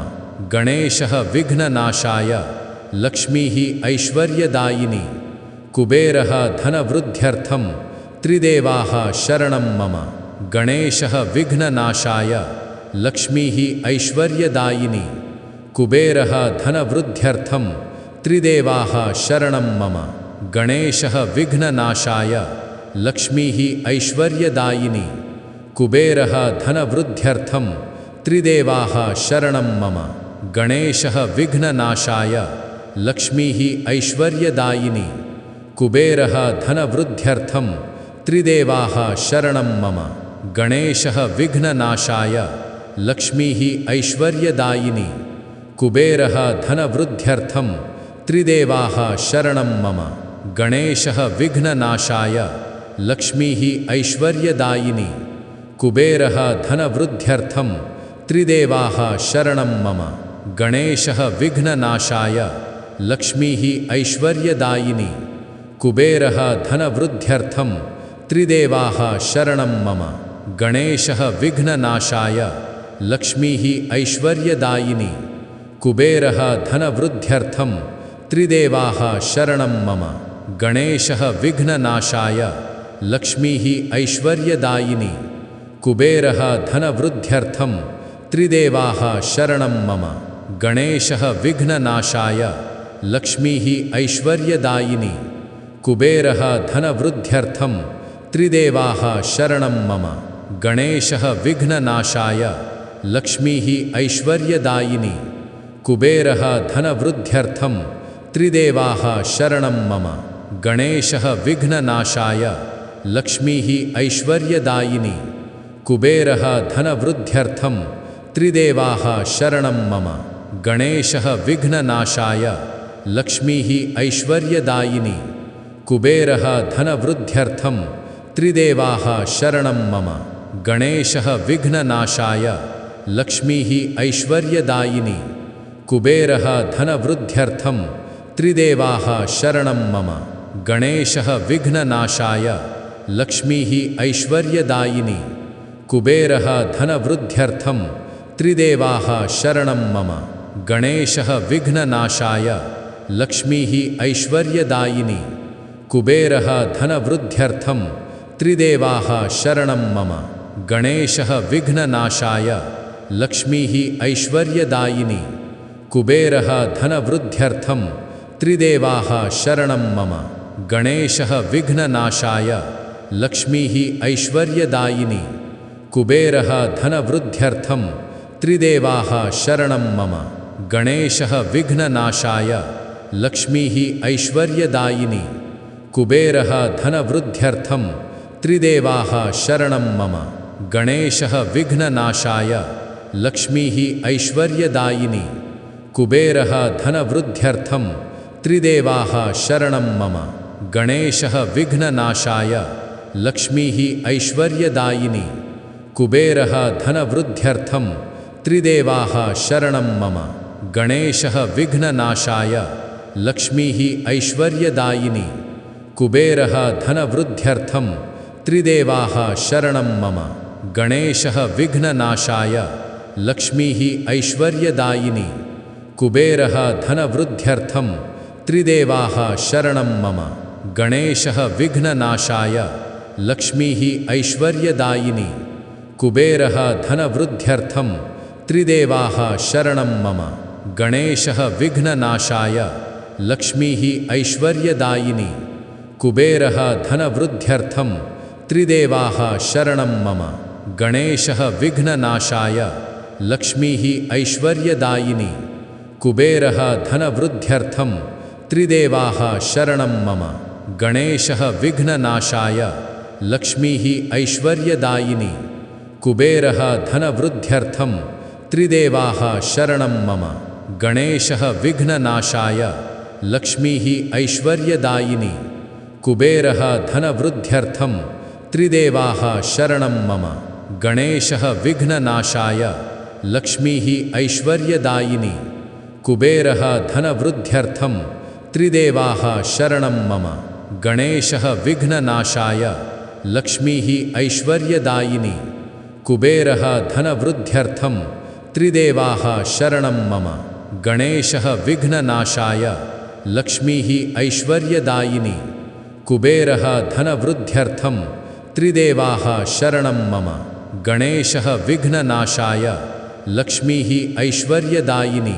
Speaker 1: गणेशः विघ्ननाशाय लक्ष्मीः ऐश्वर्यदायिनी। कुबेरः धनवृद्ध्यर्थं त्रिदेवाः शरणं मम। गणेशः विघ्ननाशाय लक्ष्मीः ऐश्वर्यदायिनी। कुबेरः धनवृद्ध्यर्थं त्रिदेवाः शरणं मम। गणेशः विघ्ननाशाय लक्ष्मीः ऐश्वर्यदायिनी। कुबेरः धनवृद्ध्यर्थं त्रिदेवाः शरणं मम। गणेशः विघ्ननाशाय लक्ष्मीः ऐश्वर्यदायिनी। कुबेरः धनवृद्ध्यर्थं त्रिदेवाः शरणं मम। गणेशः विघ्ननाशाय लक्ष्मीः ऐश्वर्यदायिनी। कुबेरः धनवृद्ध्यर्थं त्रिदेवाः शरणं मम। गणेशः विघ्ननाशाय लक्ष्मीः ऐश्वर्यदायिनी। कुबेरः धनवृद्ध्यर्थं त्रिदेवाः शरणं मम। गणेशः विघ्ननाशाय लक्ष्मीः ऐश्वर्यदायिनी। कुबेरः धनवृद्ध्यर्थं त्रिदेवाः शरणं मम। गणेशः विघ्ननाशाय लक्ष्मीः ऐश्वर्यदायिनी। कुबेरः धनवृद्ध्यर्थं त्रिदेवाः शरणं मम। गणेशः विघ्ननाशाय लक्ष्मीः ऐश्वर्यदायिनी। कुबेरः धनवृद्ध्यर्थं त्रिदेवाः शरणं मम। गणेशः विघ्ननाशाय लक्ष्मीः ऐश्वर्यदायिनी। कुबेरः धनवृद्ध्यर्थं त्रिदेवाः शरणं मम। गणेशः विघ्ननाशाय लक्ष्मीः ऐश्वर्यदायिनी। कुबेरः धनवृद्ध्यर्थं त्रिदेवाः शरणं मम। गणेशः विघ्ननाशाय लक्ष्मीः ऐश्वर्यदायिनी। कुबेरः धनवृद्ध्यर्थं त्रिदेवाः शरणं मम। गणेशः विघ्ननाशाय लक्ष्मीः ऐश्वर्यदायिनी। कुबेरः धनवृद्ध्यर्थं त्रिदेवाः शरणं मम। गणेशः विघ्ननाशाय लक्ष्मीः ऐश्वर्यदायिनी। कुबेरः धनवृद्ध्यर्थं त्रिदेवाः शरणं मम। गणेशः विघ्ननाशाय लक्ष्मीः ऐश्वर्यदायिनी। कुबेरः धनवृद्ध्यर्थं त्रिदेवाः शरणं मम। गणेशः विघ्ननाशाय लक्ष्मीः ऐश्वर्यदायिनी। कुबेरः धनवृद्ध्यर्थं त्रिदेवाः शरणं मम। गणेशः विघ्ननाशाय लक्ष्मीः ऐश्वर्यदायिनी। कुबेरः धनवृद्ध्यर्थं त्रिदेवाः शरणं मम। गणेशः विघ्ननाशाय लक्ष्मीः ऐश्वर्यदायिनी। कुबेरः धनवृद्ध्यर्थं त्रिदेवाः शरणं मम। गणेशः विघ्ननाशाय लक्ष्मीः ऐश्वर्यदायिनी। कुबेरः धनवृद्ध्यर्थं त्रिदेवाः शरणं मम। गणेशः विघ्ननाशाय लक्ष्मीः ऐश्वर्यदायिनी। कुबेरः धनवृद्ध्यर्थं त्रिदेवाः शरणं मम। गणेशः विघ्ननाशाय लक्ष्मीः ऐश्वर्यदायिनी। कुबेरः धनवृद्ध्यर्थं त्रिदेवाः शरणं मम। गणेशः विघ्ननाशाय लक्ष्मीः ऐश्वर्यदायिनी। कुबेरः धनवृद्ध्यर्थं त्रिदेवाः शरणं मम। गणेशः विघ्ननाशाय लक्ष्मीः ऐश्वर्यदायिनी। कुबेरः धनवृद्ध्यर्थं त्रिदेवाः शरणं मम। गणेशः विघ्ननाशाय लक्ष्मीः ऐश्वर्यदायिनी। कुबेरः धनवृद्ध्यर्थं त्रिदेवाः शरणं मम। गणेशः विघ्ननाशाय लक्ष्मीः ऐश्वर्यदायिनी। कुबेरः धनवृद्ध्यर्थं त्रिदेवाः शरणं मम। गणेशः विघ्ननाशाय लक्ष्मीः ऐश्वर्यदायिनी। कुबेरः धनवृद्ध्यर्थं त्रिदेवाः शरणं मम। गणेशः विघ्ननाशाय लक्ष्मीः ऐश्वर्यदायिनी। कुबेरः धनवृद्ध्यर्थं त्रिदेवाः शरणं मम। गणेशः विघ्ननाशाय लक्ष्मीः ऐश्वर्यदायिनी। कुबेरः धनवृद्ध्यर्थं त्रिदेवाः शरणं मम। गणेशः विघ्ननाशाय लक्ष्मीः ऐश्वर्यदायिनी। कुबेरः धनवृद्ध्यर्थं त्रिदेवाः शरणं मम। गणेशः विघ्ननाशाय लक्ष्मीः ऐश्वर्यदायिनी। कुबेरः धनवृद्ध्यर्थं त्रिदेवाः शरणं मम। गणेशः विघ्ननाशाय लक्ष्मीः ऐश्वर्यदायिनी। कुबेरः धनवृद्ध्यर्थं त्रिदेवाः शरणं मम। गणेशः विघ्ननाशाय लक्ष्मीः ऐश्वर्यदायिनी।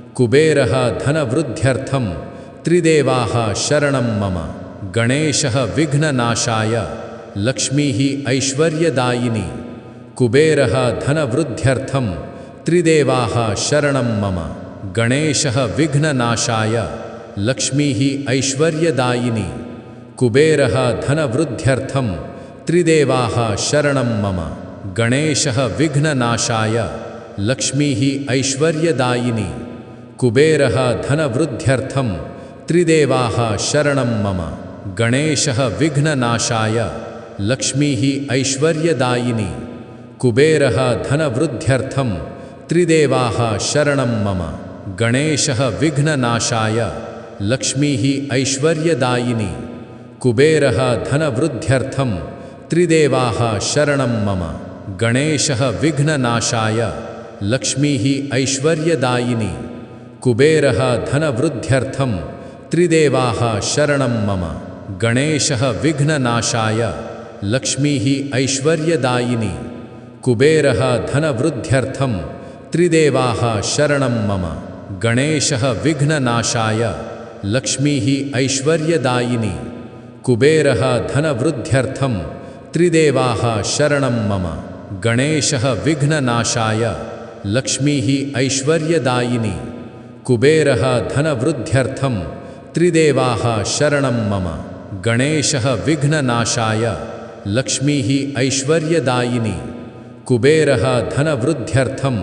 Speaker 1: कुबेरः धनवृद्ध्यर्थं त्रिदेवाः शरणं मम। गणेशः विघ्ननाशाय लक्ष्मीः ऐश्वर्यदायिनी। कुबेरः धनवृद्ध्यर्थं त्रिदेवाः शरणं मम। गणेशः विघ्ननाशाय लक्ष्मीः ऐश्वर्यदायिनी। कुबेरः धनवृद्ध्यर्थं त्रिदेवाः शरणं मम। गणेशः विघ्ननाशाय लक्ष्मीः ऐश्वर्यदायिनी। कुबेरः धनवृद्ध्यर्थं त्रिदेवाः शरणं मम। गणेशः विघ्ननाशाय लक्ष्मीः ऐश्वर्यदायिनी। कुबेरः धनवृद्ध्यर्थं त्रिदेवाः शरणं मम। गणेशः विघ्ननाशाय लक्ष्मीः ऐश्वर्यदायिनी। कुबेरः धनवृद्ध्यर्थं त्रिदेवाः शरणं मम। गणेशः विघ्ननाशाय लक्ष्मीः ऐश्वर्यदायिनी। कुबेरः धनवृद्ध्यर्थं त्रिदेवाः शरणं मम। गणेशः विघ्ननाशाय लक्ष्मीः ऐश्वर्यदायिनी। कुबेरः धनवृद्ध्यर्थं त्रिदेवाः शरणं मम। गणेशः विघ्ननाशाय लक्ष्मीः ऐश्वर्यदायिनी। कुबेरः धनवृद्ध्यर्थं त्रिदेवाः शरणं मम। गणेशः विघ्ननाशाय लक्ष्मीः ऐश्वर्यदायिनी। कुबेरः धनवृद्ध्यर्थं त्रिदेवाः शरणं मम। गणेशः विघ्ननाशाय लक्ष्मीः ऐश्वर्यदायिनी। कुबेरः धनवृद्ध्यर्थं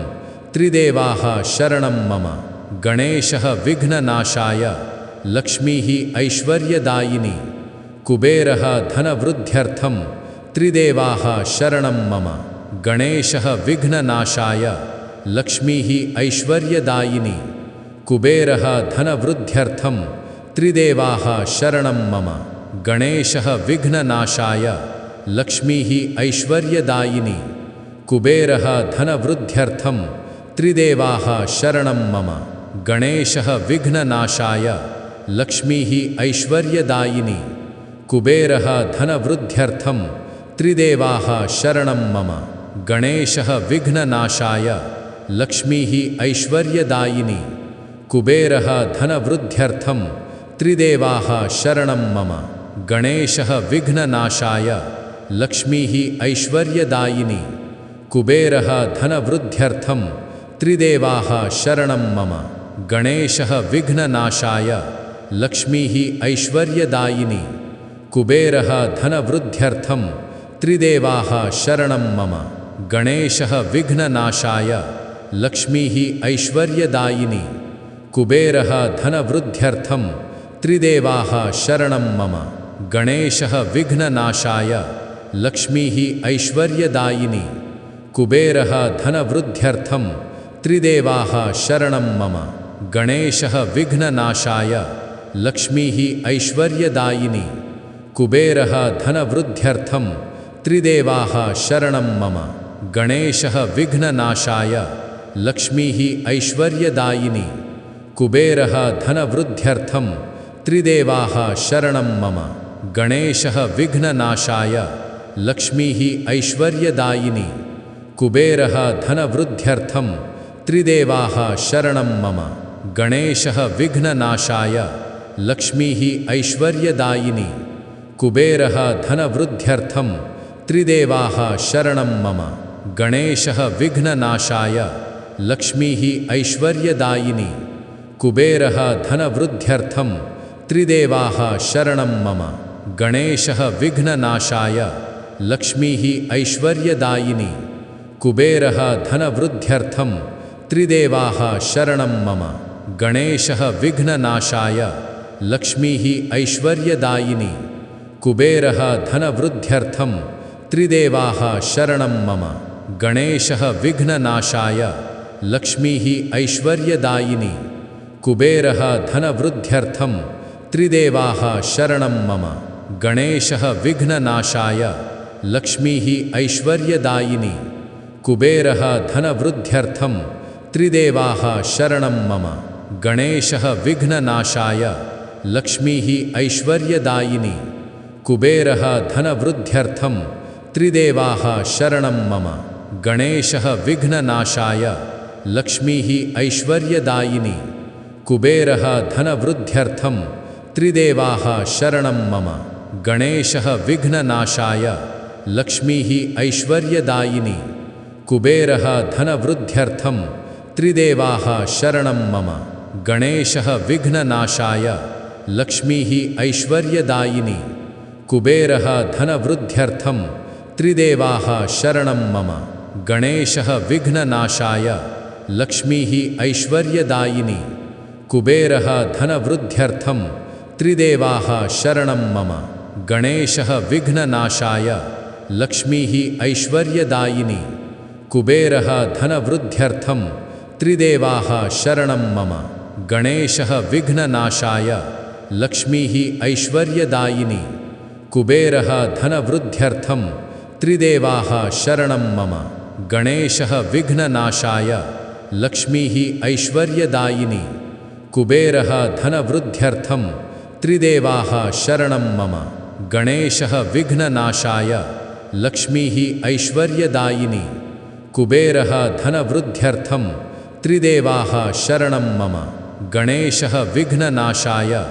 Speaker 1: त्रिदेवाः शरणं मम। गणेशः विघ्ननाशाय लक्ष्मीः ऐश्वर्यदायिनी। कुबेरः धनवृद्ध्यर्थं त्रिदेवाः शरणं मम। गणेशः विघ्ननाशाय लक्ष्मीः ऐश्वर्यदायिनी। कुबेरः धनवृद्ध्यर्थं त्रिदेवाः शरणं मम। गणेशः विघ्ननाशाय लक्ष्मीः ऐश्वर्यदायिनी। कुबेरः धनवृद्ध्यर्थं त्रिदेवाः शरणं मम। गणेशः विघ्ननाशाय लक्ष्मीः ऐश्वर्यदायिनी। कुबेरः धनवृद्ध्यर्थं त्रिदेवाः शरणं मम। गणेशः विघ्ननाशाय लक्ष्मीः ऐश्वर्यदायिनी। कुबेरः धनवृद्ध्यर्थं त्रिदेवाः शरणं मम। गणेशः विघ्ननाशाय लक्ष्मीः ऐश्वर्यदायिनी। कुबेरः धनवृद्ध्यर्थं त्रिदेवाः शरणं मम। गणेशः विघ्ननाशाय लक्ष्मीः ऐश्वर्यदायिनी। कुबेरः धनवृद्ध्यर्थं त्रिदेवाः शरणं मम। गणेशः विघ्ननाशाय लक्ष्मीः ऐश्वर्यदायिनी। कुबेरः धनवृद्ध्यर्थं त्रिदेवाः शरणं मम। गणेशः विघ्ननाशाय लक्ष्मीः ऐश्वर्यदायिनी। कुबेरः धनवृद्ध्यर्थं त्रिदेवाः शरणं मम। गणेशः विघ्ननाशाय लक्ष्मीः ऐश्वर्यदायिनी। कुबेरः धनवृद्ध्यर्थं त्रिदेवाः शरणं मम। गणेशः विघ्ननाशाय लक्ष्मीः ऐश्वर्यदायिनी। कुबेरः धनवृद्ध्यर्थं त्रिदेवाः शरणं मम। गणेशः विघ्ननाशाय लक्ष्मीः ऐश्वर्यदायिनी। कुबेरः धनवृद्ध्यर्थं त्रिदेवाः शरणं मम। गणेशः विघ्ननाशाय लक्ष्मीः ऐश्वर्यदायिनी। कुबेरः धनवृद्ध्यर्थं त्रिदेवाः शरणं मम। गणेशः विघ्ननाशाय लक्ष्मीः ऐश्वर्यदायिनी। कुबेरः धनवृद्ध्यर्थं त्रिदेवाः शरणं मम। गणेशः विघ्ननाशाय लक्ष्मीः ऐश्वर्यदायिनी। कुबेरः धनवृद्ध्यर्थं त्रिदेवाः शरणं मम। गणेशः विघ्ननाशाय लक्ष्मीः ऐश्वर्यदायिनी। कुबेरः धनवृद्ध्यर्थं त्रिदेवाः शरणं मम। गणेशः विघ्ननाशाय लक्ष्मीः ऐश्वर्यदायिनी। कुबेरः धनवृद्ध्यर्थं त्रिदेवाः शरणं मम। गणेशः विघ्ननाशाय लक्ष्मीः ऐश्वर्यदायिनी। कुबेरः धनवृद्ध्यर्थं त्रिदेवाः शरणं मम। गणेशः विघ्ननाशाय लक्ष्मीः ऐश्वर्यदायिनी। कुबेरः धनवृद्ध्यर्थं त्रिदेवाः शरणं मम। गणेशः विघ्ननाशाय लक्ष्मीः ऐश्वर्यदायिनी। कुबेरः धनवृद्ध्यर्थं त्रिदेवाः शरणं मम। गणेशः विघ्ननाशाय लक्ष्मीः ऐश्वर्यदायिनी। कुबेरः धनवृद्ध्यर्थं त्रिदेवाः शरणं मम। गणेशः विघ्ननाशाय लक्ष्मीः ऐश्वर्यदायिनी। कुबेरः धनवृद्ध्यर्थं त्रिदेवाः शरणं मम। गणेशः विघ्ननाशाय लक्ष्मीः ऐश्वर्यदायिनी। कुबेरः धनवृद्ध्यर्थं त्रिदेवाः शरणं मम। गणेशः विघ्ननाशाय लक्ष्मीः ऐश्वर्यदायिनी। कुबेरः धनवृद्ध्यर्थं त्रिदेवाः शरणं मम। गणेशः विघ्ननाशाय लक्ष्मीः ऐश्वर्यदायिनी। कुबेरः धनवृद्ध्यर्थं त्रिदेवाः शरणं मम। गणेशः विघ्ननाशाय लक्ष्मीः ऐश्वर्यदायिनी। कुबेरः धनवृद्ध्यर्थं त्रिदेवाः शरणं मम। गणेशः विघ्ननाशाय लक्ष्मीः ऐश्वर्यदायिनी। कुबेरः धनवृद्ध्यर्थं त्रिदेवाः शरणं मम। गणेशः विघ्ननाशाय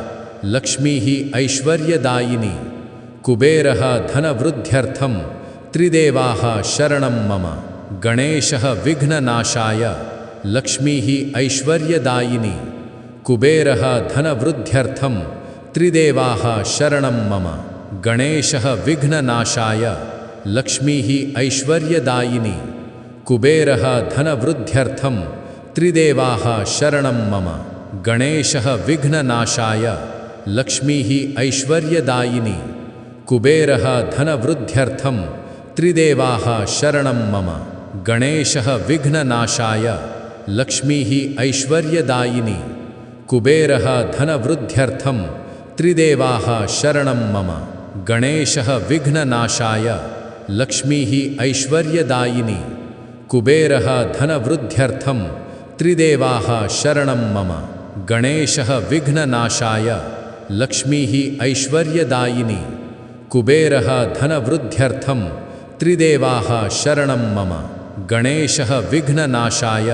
Speaker 1: लक्ष्मीः ऐश्वर्यदायिनी। कुबेरः धनवृद्ध्यर्थं त्रिदेवाः शरणं मम। गणेशः विघ्ननाशाय लक्ष्मीः ऐश्वर्यदायिनी। कुबेरः धनवृद्ध्यर्थं त्रिदेवाः शरणं मम। गणेशः विघ्ननाशाय लक्ष्मीः ऐश्वर्यदायिनी। कुबेरः धनवृद्ध्यर्थं त्रिदेवाः शरणं मम। गणेशः विघ्ननाशाय लक्ष्मीः ऐश्वर्यदायिनी। कुबेरः धनवृद्ध्यर्थं त्रिदेवाः शरणं मम। गणेशः विघ्ननाशाय लक्ष्मीः ऐश्वर्यदायिनी। कुबेरः धनवृद्ध्यर्थं त्रिदेवाः शरणं मम। गणेशः विघ्ननाशाय लक्ष्मीः ऐश्वर्यदायिनी। कुबेरः धनवृद्ध्यर्थं त्रिदेवाः शरणं मम। गणेशः विघ्ननाशाय लक्ष्मीः ऐश्वर्यदायिनी। कुबेरः धनवृद्ध्यर्थं त्रिदेवाः शरणं मम। गणेशः विघ्ननाशाय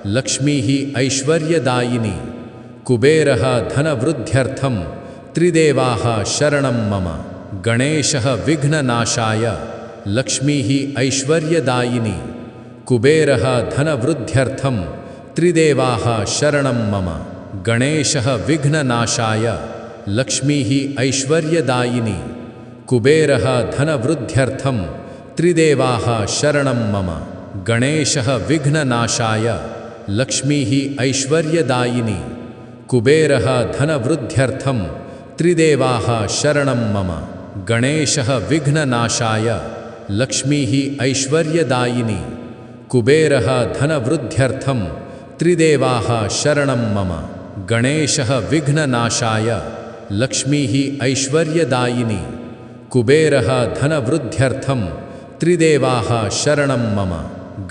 Speaker 1: लक्ष्मीः ऐश्वर्यदायिनी। कुबेरः धनवृद्ध्यर्थं त्रिदेवाः शरणं मम। गणेशः विघ्ननाशाय लक्ष्मीः ऐश्वर्यदायिनी। कुबेरः धनवृद्ध्यर्थं त्रिदेवाः शरणं मम। गणेशः विघ्ननाशाय लक्ष्मीः ऐश्वर्यदायिनी। कुबेरः धनवृद्ध्यर्थं त्रिदेवाः शरणं मम। गणेशः विघ्ननाशाय लक्ष्मीः ऐश्वर्यदायिनी। कुबेरः धनवृद्ध्यर्थं त्रिदेवाः शरणं मम। गणेशः विघ्ननाशाय लक्ष्मीः ऐश्वर्यदायिनी। कुबेरः धनवृद्ध्यर्थं त्रिदेवाः शरणं मम। गणेशः विघ्ननाशाय लक्ष्मीः ऐश्वर्यदायिनी। कुबेरः धनवृद्ध्यर्थं त्रिदेवाः शरणं मम।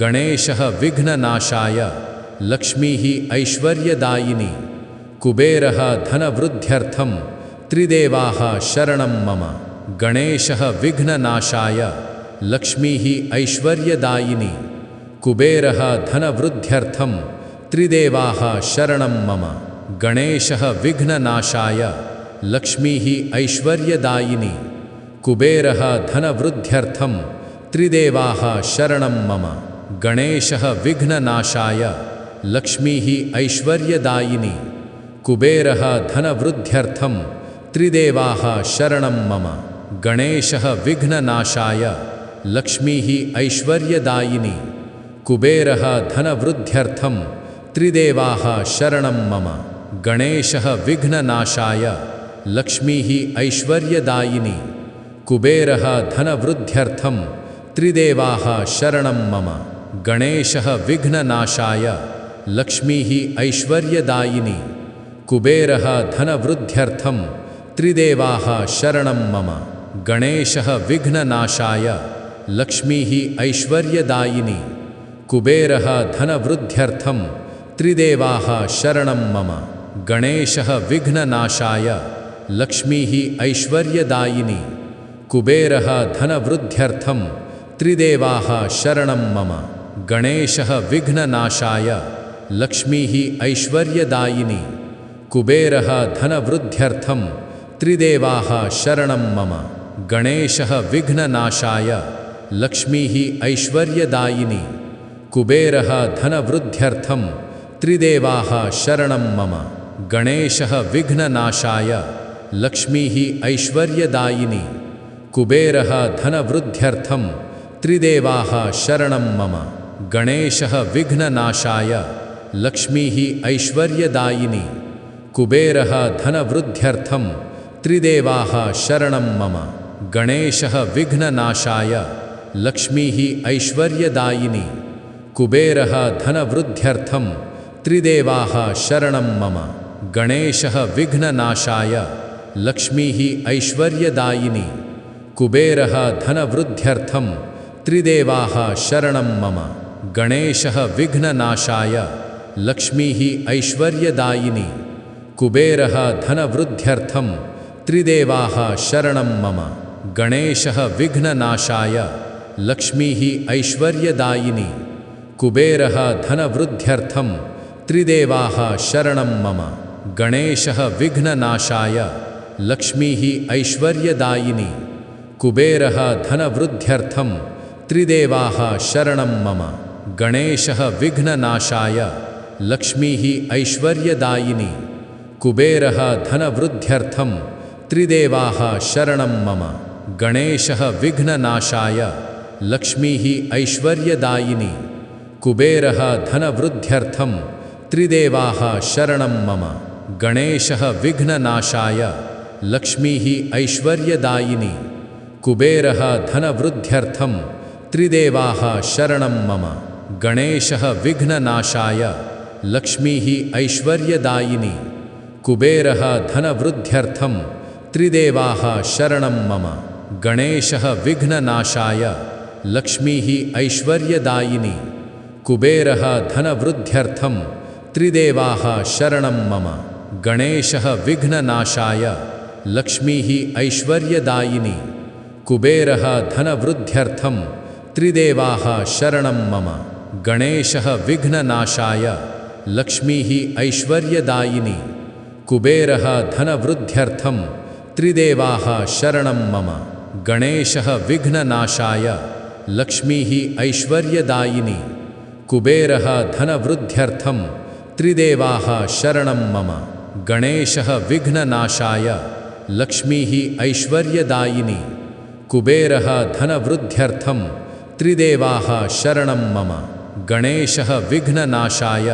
Speaker 1: गणेशः विघ्ननाशाय लक्ष्मीः ऐश्वर्यदायिनी। कुबेरः धनवृद्ध्यर्थं त्रिदेवाः शरणं मम। गणेशः विघ्ननाशाय लक्ष्मीः ऐश्वर्यदायिनी। कुबेरः धनवृद्ध्यर्थं त्रिदेवाः शरणं मम। गणेशः विघ्ननाशाय लक्ष्मीः ऐश्वर्यदायिनी। कुबेरः धनवृद्ध्यर्थं त्रिदेवाः शरणं मम। गणेशः विघ्ननाशाय लक्ष्मीः ऐश्वर्यदायिनी। कुबेरः धनवृद्ध्यर्थं त्रिदेवाः शरणं मम। गणेशः विघ्ननाशाय लक्ष्मीः ऐश्वर्यदायिनी। कुबेरः धनवृद्ध्यर्थं त्रिदेवाः शरणं मम। गणेशः विघ्ननाशाय लक्ष्मीः ऐश्वर्यदायिनी। कुबेरः धनवृद्ध्यर्थं त्रिदेवाः शरणं मम। गणेशः विघ्ननाशाय लक्ष्मीः ऐश्वर्यदायिनी। कुबेरः धनवृद्ध्यर्थं त्रिदेवाः शरणं मम। गणेशः विघ्ननाशाय लक्ष्मीः ऐश्वर्यदायिनी। कुबेरः धनवृद्ध्यर्थं त्रिदेवाः शरणं मम। गणेशः विघ्ननाशाय लक्ष्मीः ऐश्वर्यदायिनी। कुबेरः धनवृद्ध्यर्थं त्रिदेवाः शरणं मम। गणेशः विघ्ननाशाय लक्ष्मीः ऐश्वर्यदायिनी। कुबेरः धनवृद्ध्यर्थं त्रिदेवाः शरणं मम। गणेशः विघ्ननाशाय लक्ष्मीः ऐश्वर्यदायिनी। कुबेरः धनवृद्ध्यर्थं त्रिदेवाः शरणं मम। गणेशः विघ्ननाशाय लक्ष्मीः ऐश्वर्यदायिनी। कुबेरः धनवृद्ध्यर्थं त्रिदेवाः शरणं मम। गणेशः विघ्ननाशाय लक्ष्मीः ऐश्वर्यदायिनी। कुबेरः धनवृद्ध्यर्थं त्रिदेवाः शरणं मम। गणेशः विघ्ननाशाय लक्ष्मीः ऐश्वर्यदायिनी। कुबेरः धनवृद्ध्यर्थं त्रिदेवाः शरणं मम। गणेशः विघ्ननाशाय लक्ष्मीः ऐश्वर्यदायिनी। कुबेरः धनवृद्ध्यर्थं त्रिदेवाः शरणं मम। गणेशः विघ्ननाशाय लक्ष्मीः ऐश्वर्यदायिनी। कुबेरः धनवृद्ध्यर्थं त्रिदेवाः शरणं मम। गणेशः विघ्ननाशाय लक्ष्मीः ऐश्वर्यदायिनी। कुबेरः धनवृद्ध्यर्थं त्रिदेवाः शरणं मम। गणेशः विघ्ननाशाय लक्ष्मीः ऐश्वर्यदायिनी। कुबेरः धनवृद्ध्यर्थं त्रिदेवाः शरणं मम। गणेशः विघ्ननाशाय लक्ष्मीः ऐश्वर्यदायिनी। कुबेरः धनवृद्ध्यर्थं त्रिदेवाः शरणं मम। गणेशः विघ्ननाशाय लक्ष्मीः ऐश्वर्यदायिनी। कुबेरः धनवृद्ध्यर्थं त्रिदेवाः शरणं मम। गणेशः विघ्ननाशाय लक्ष्मीः ऐश्वर्यदायिनी। कुबेरः धनवृद्ध्यर्थं त्रिदेवाः शरणं मम। गणेशः विघ्ननाशाय लक्ष्मीः ऐश्वर्यदायिनी। कुबेरः धनवृद्ध्यर्थं त्रिदेवाः शरणं मम। गणेशः विघ्ननाशाय लक्ष्मीः ऐश्वर्यदायिनी। कुबेरः धनवृद्ध्यर्थं त्रिदेवाः शरणं मम। गणेशः विघ्ननाशाय लक्ष्मीः ऐश्वर्यदायिनी। कुबेरः धनवृद्ध्यर्थं त्रिदेवाः शरणं मम। गणेशः विघ्ननाशाय लक्ष्मीः ऐश्वर्यदायिनी। कुबेरः धनवृद्ध्यर्थं त्रिदेवाः शरणं मम। गणेशः विघ्ननाशाय लक्ष्मीः ऐश्वर्यदायिनी। कुबेरः धनवृद्ध्यर्थं त्रिदेवाः शरणं मम। गणेशः विघ्ननाशाय लक्ष्मीः ऐश्वर्यदायिनी। कुबेरः धनवृद्ध्यर्थं त्रिदेवाः शरणं मम। गणेशः विघ्ननाशाय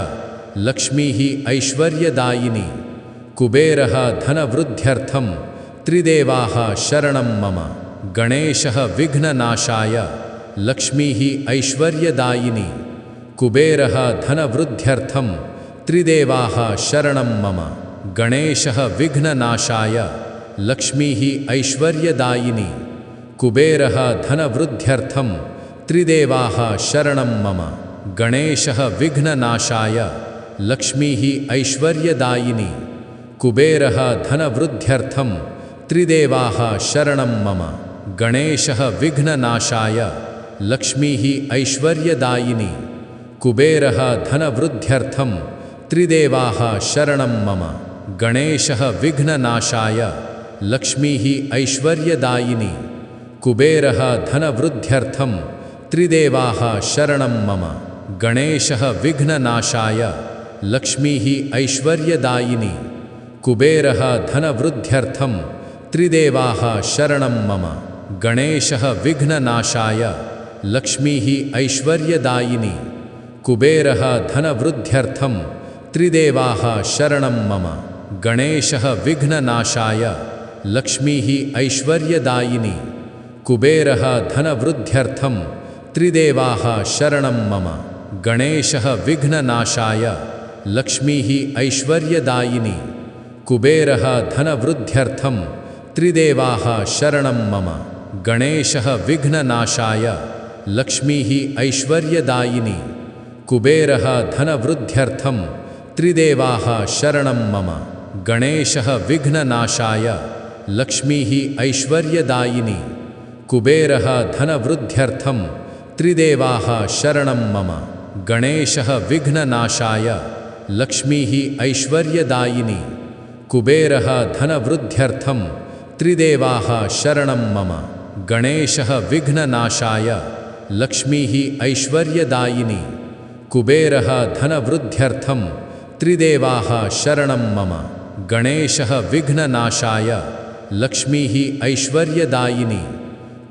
Speaker 1: लक्ष्मीः ऐश्वर्यदायिनी। कुबेरः धनवृद्ध्यर्थं त्रिदेवाः शरणं मम। गणेशः विघ्ननाशाय लक्ष्मीः ऐश्वर्यदायिनी। कुबेरः धनवृद्ध्यर्थं त्रिदेवाः शरणं मम। गणेशः विघ्ननाशाय लक्ष्मीः ऐश्वर्यदायिनी। कुबेरः धनवृद्ध्यर्थं त्रिदेवाः शरणं मम। गणेशः विघ्ननाशाय लक्ष्मीः ऐश्वर्यदायिनी। कुबेरः धनवृद्ध्यर्थं त्रिदेवाः शरणं मम। गणेशः विघ्ननाशाय लक्ष्मीः ऐश्वर्यदायिनी। कुबेरः धनवृद्ध्यर्थं त्रिदेवाः शरणं मम। गणेशः विघ्ननाशाय लक्ष्मीः ऐश्वर्यदायिनी। कुबेरः धनवृद्ध्यर्थं त्रिदेवाः शरणं मम। गणेशः विघ्ननाशाय लक्ष्मीः ऐश्वर्यदायिनी। कुबेरः धनवृद्ध्यर्थं त्रिदेवाः शरणं मम। गणेशः विघ्ननाशाय लक्ष्मीः ऐश्वर्यदायिनी। कुबेरः धनवृद्ध्यर्थं त्रिदेवाः शरणं मम। गणेशः विघ्ननाशाय लक्ष्मीः ऐश्वर्यदायिनी। कुबेरः धनवृद्ध्यर्थं त्रिदेवाः शरणं मम। गणेशः विघ्ननाशाय लक्ष्मीः ऐश्वर्यदायिनी। कुबेरः धनवृद्ध्यर्थं त्रिदेवाः शरणं मम। गणेशः विघ्ननाशाय लक्ष्मीः ऐश्वर्यदायिनी। कुबेरः धनवृद्ध्यर्थं त्रिदेवाः शरणं मम। गणेशः विघ्ननाशाय लक्ष्मीः ऐश्वर्यदायिनी। कुबेरः धनवृद्ध्यर्थं त्रिदेवाः शरणं मम। गणेशः विघ्ननाशाय लक्ष्मीः ऐश्वर्यदायिनी। कुबेरः धनवृद्ध्यर्थं त्रिदेवाः शरणं मम। गणेशः विघ्ननाशाय लक्ष्मीः ऐश्वर्यदायिनी। कुबेरः धनवृद्ध्यर्थं त्रिदेवाः शरणं मम। गणेशः विघ्ननाशाय लक्ष्मीः ऐश्वर्यदायिनी।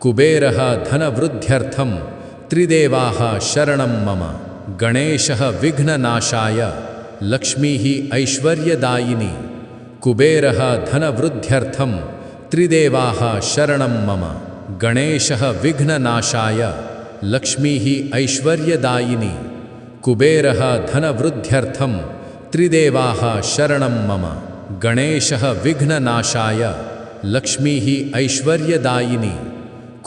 Speaker 1: कुबेरः धनवृद्ध्यर्थं त्रिदेवाः शरणं मम। गणेशः विघ्ननाशाय लक्ष्मीः ऐश्वर्यदायिनी। कुबेरः धनवृद्ध्यर्थं त्रिदेवाः शरणं मम। गणेशः विघ्ननाशाय लक्ष्मीः ऐश्वर्यदायिनी। कुबेरः धनवृद्ध्यर्थं त्रिदेवाः शरणं मम। गणेशः विघ्ननाशाय लक्ष्मीः ऐश्वर्यदायिनी।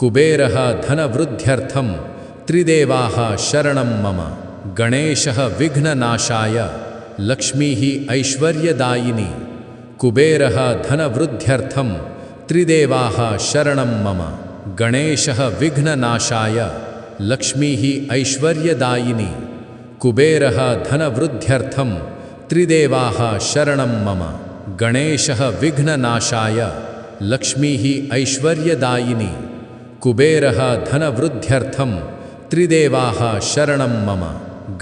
Speaker 1: कुबेरः धनवृद्ध्यर्थं त्रिदेवाः शरणं मम। गणेशः विघ्ननाशाय लक्ष्मीः ऐश्वर्यदायिनी। कुबेरः धनवृद्ध्यर्थं त्रिदेवाः शरणं मम। गणेशः विघ्ननाशाय लक्ष्मीः ऐश्वर्यदायिनी। कुबेरः धनवृद्ध्यर्थं त्रिदेवाः शरणं मम। गणेशः विघ्ननाशाय लक्ष्मीः ऐश्वर्यदायिनी। कुबेरः धनवृद्ध्यर्थं त्रिदेवाः शरणं मम।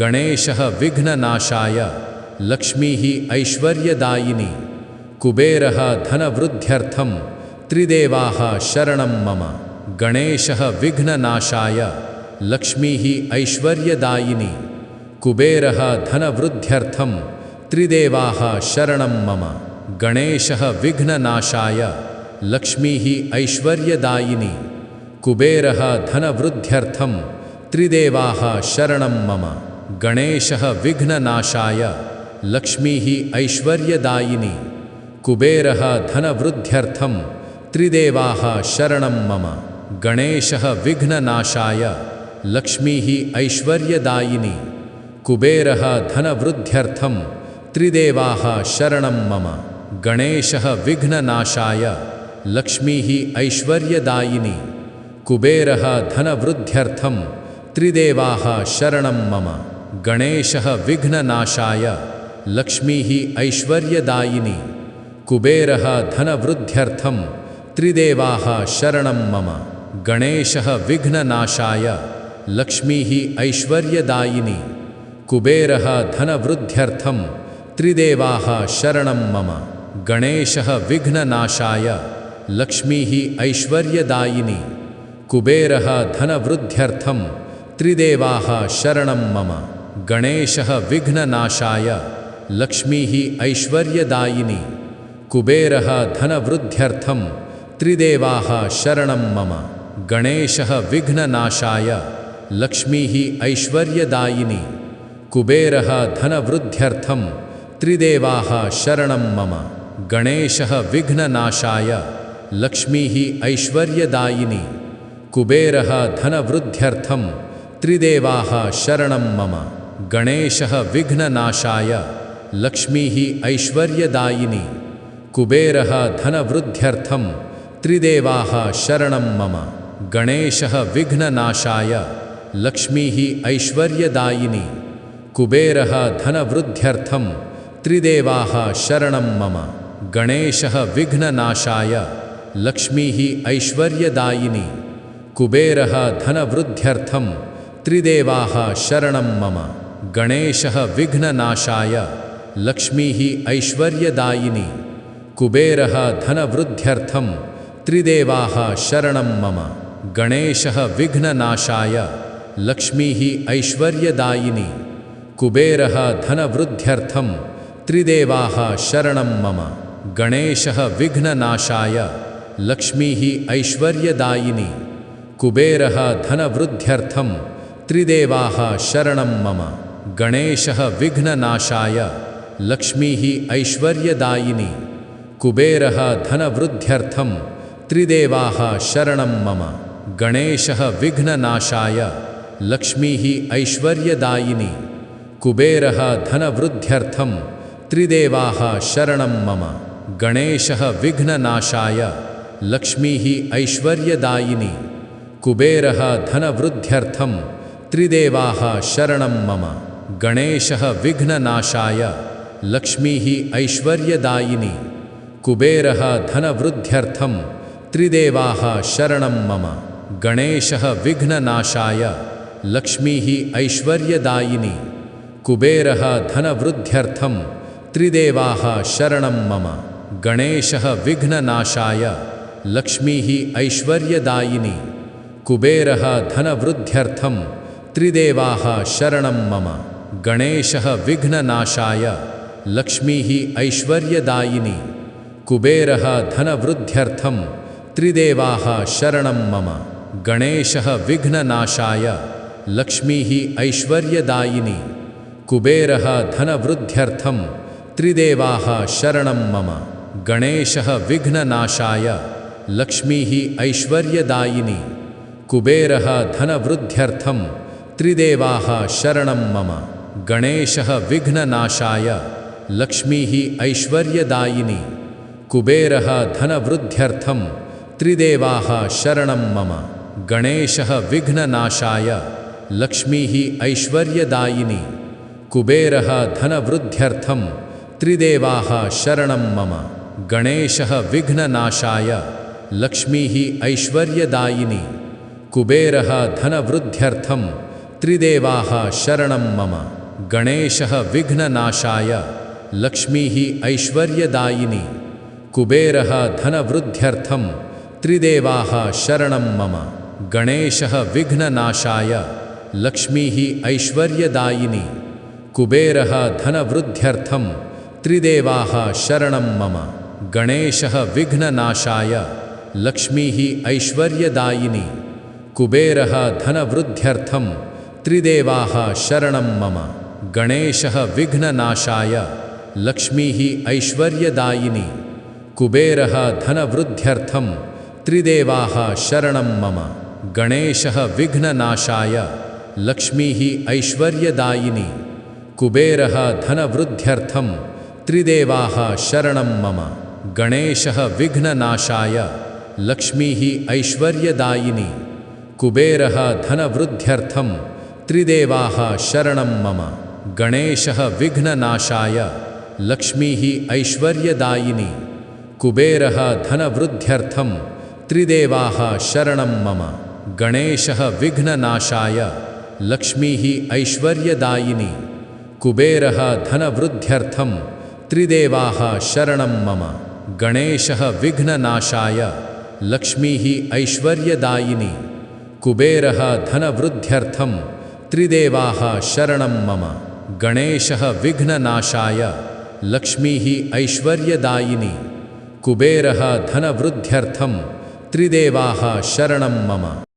Speaker 1: गणेशः विघ्ननाशाय लक्ष्मीः ऐश्वर्यदायिनी। कुबेरः धनवृद्ध्यर्थं त्रिदेवाः शरणं मम। गणेशः विघ्ननाशाय लक्ष्मीः ऐश्वर्यदायिनी। कुबेरः धनवृद्ध्यर्थं त्रिदेवाः शरणं मम। गणेशः विघ्ननाशाय लक्ष्मीः ऐश्वर्यदायिनी। कुबेरः धनवृद्ध्यर्थं त्रिदेवाः शरणं मम। गणेशः विघ्ननाशाय लक्ष्मीः ऐश्वर्यदायिनी। कुबेरः धनवृद्ध्यर्थं त्रिदेवाः शरणं मम। गणेशः विघ्ननाशाय लक्ष्मीः ऐश्वर्यदायिनी। कुबेरः धनवृद्ध्यर्थं त्रिदेवाः शरणं मम। गणेशः विघ्ननाशाय लक्ष्मीः ऐश्वर्यदायिनी। कुबेरः धनवृद्ध्यर्थं त्रिदेवाः शरणं मम। गणेशः विघ्ननाशाय लक्ष्मीः ऐश्वर्यदायिनी। कुबेरः धनवृद्ध्यर्थं त्रिदेवाः शरणं मम। गणेशः विघ्ननाशाय लक्ष्मीः ऐश्वर्यदायिनी। कुबेरः धनवृद्ध्यर्थं त्रिदेवाः शरणं मम। गणेशः विघ्ननाशाय लक्ष्मीः ऐश्वर्यदायिनी। कुबेरः धनवृद्ध्यर्थं त्रिदेवाः शरणं मम। गणेशः विघ्ननाशाय लक्ष्मीः ऐश्वर्यदायिनी। कुबेरः धनवृद्ध्यर्थं त्रिदेवाः शरणं मम। गणेशः विघ्ननाशाय लक्ष्मीः ऐश्वर्यदायिनी। कुबेरः धनवृद्ध्यर्थं त्रिदेवाः शरणं मम। गणेशः विघ्ननाशाय लक्ष्मीः ऐश्वर्यदायिनी। कुबेरः धनवृद्ध्यर्थं त्रिदेवाः शरणं मम। गणेशः विघ्ननाशाय लक्ष्मीः ऐश्वर्यदायिनी। कुबेरः धनवृद्ध्यर्थं त्रिदेवाः शरणं मम। गणेशः विघ्ननाशाय लक्ष्मीः ऐश्वर्यदायिनी। कुबेरः धनवृद्ध्यर्थं त्रिदेवाः शरणं मम। गणेशः विघ्ननाशाय लक्ष्मीः ऐश्वर्यदायिनी। कुबेरः धनवृद्ध्यर्थं त्रिदेवाः शरणं मम। गणेशः विघ्ननाशाय लक्ष्मीः ऐश्वर्यदायिनी। कुबेरः धनवृद्ध्यर्थं त्रिदेवाः शरणं मम। गणेशः विघ्ननाशाय लक्ष्मीः ऐश्वर्यदायिनी। कुबेरः धनवृद्ध्यर्थं त्रिदेवाः शरणं मम। गणेशः विघ्ननाशाय लक्ष्मीः ऐश्वर्यदायिनी। कुबेरः धनवृद्ध्यर्थं त्रिदेवाः शरणं मम। गणेशः विघ्ननाशाय लक्ष्मीः ऐश्वर्यदायिनी। कुबेरः धनवृद्ध्यर्थं त्रिदेवाः शरणं मम। गणेशः विघ्ननाशाय लक्ष्मीः ऐश्वर्यदायिनी। कुबेरः धनवृद्ध्यर्थं त्रिदेवाः शरणं मम। गणेशः विघ्ननाशाय लक्ष्मीः ऐश्वर्यदायिनी। कुबेरः धनवृद्ध्यर्थं त्रिदेवाः शरणं मम। गणेशः विघ्ननाशाय लक्ष्मीः ऐश्वर्यदायिनी। कुबेरः धनवृद्ध्यर्थं त्रिदेवाः शरणं मम। गणेशः विघ्ननाशाय लक्ष्मीः ऐश्वर्यदायिनी। कुबेरः धनवृद्ध्यर्थं त्रिदेवाः शरणं मम। गणेशः विघ्ननाशाय लक्ष्मीः ऐश्वर्यदायिनी। कुबेरः धनवृद्ध्यर्थं त्रिदेवाः शरणं मम। गणेशः विघ्ननाशाय लक्ष्मीः ऐश्वर्यदायिनी। कुबेरः धनवृद्ध्यर्थं त्रिदेवाः शरणं मम। गणेशः विघ्ननाशाय लक्ष्मीः ऐश्वर्यदायिनी। कुबेरः धनवृद्ध्यर्थं त्रिदेवाः शरणं मम। गणेशः विघ्ननाशाय लक्ष्मीः ऐश्वर्यदायिनी। कुबेरः धनवृद्ध्यर्थं त्रिदेवाः शरणं मम। गणेशः विघ्ननाशाय लक्ष्मीः ऐश्वर्यदायिनी। कुबेरः धनवृद्ध्यर्थं त्रिदेवाः शरणं मम। गणेशः विघ्ननाशाय लक्ष्मीः ऐश्वर्यदायिनी। कुबेरः धनवृद्ध्यर्थं त्रिदेवाः शरणं मम। गणेशः विघ्ननाशाय लक्ष्मीः ऐश्वर्यदायिनी। कुबेरः धनवृद्ध्यर्थं त्रिदेवाः शरणं मम। गणेशः विघ्ननाशाय लक्ष्मीः ऐश्वर्यदायिनी। कुबेरः धनवृद्ध्यर्थं त्रिदेवाः शरणं मम। गणेशः विघ्ननाशाय लक्ष्मीः ऐश्वर्यदायिनी। कुबेरः धनवृद्ध्यर्थं त्रिदेवाः शरणं मम। गणेशः विघ्ननाशाय लक्ष्मीः ऐश्वर्यदायिनी। कुबेरः धनवृद्ध्यर्थं त्रिदेवाः शरणं मम। गणेशः विघ्ननाशाय लक्ष्मीः ऐश्वर्यदायिनी। कुबेरः धनवृद्ध्यर्थं त्रिदेवाः शरणं मम। गणेशः विघ्ननाशाय लक्ष्मीः ऐश्वर्यदायिनी। कुबेरः धनवृद्ध्यर्थं त्रिदेवाः शरणं मम। गणेशः विघ्ननाशाय लक्ष्मीः ऐश्वर्यदायिनी। कुबेरः धनवृद्ध्यर्थं त्रिदेवाः शरणं मम। गणेशः विघ्ननाशाय लक्ष्मीः ऐश्वर्यदायिनी। कुबेरः धनवृद्ध्यर्थं त्रिदेवाः शरणं मम। गणेशः विघ्ननाशाय लक्ष्मीः ऐश्वर्यदायिनी। कुबेरः धनवृद्ध्यर्थं त्रिदेवाः शरणं मम। गणेशः विघ्ननाशाय लक्ष्मीः ऐश्वर्यदायिनी। कुबेरः धनवृद्ध्यर्थं त्रिदेवाः शरणं मम। गणेशः विघ्ननाशाय लक्ष्मीः ऐश्वर्यदायिनी। कुबेरः धनवृद्ध्यर्थं त्रिदेवाः शरणं मम।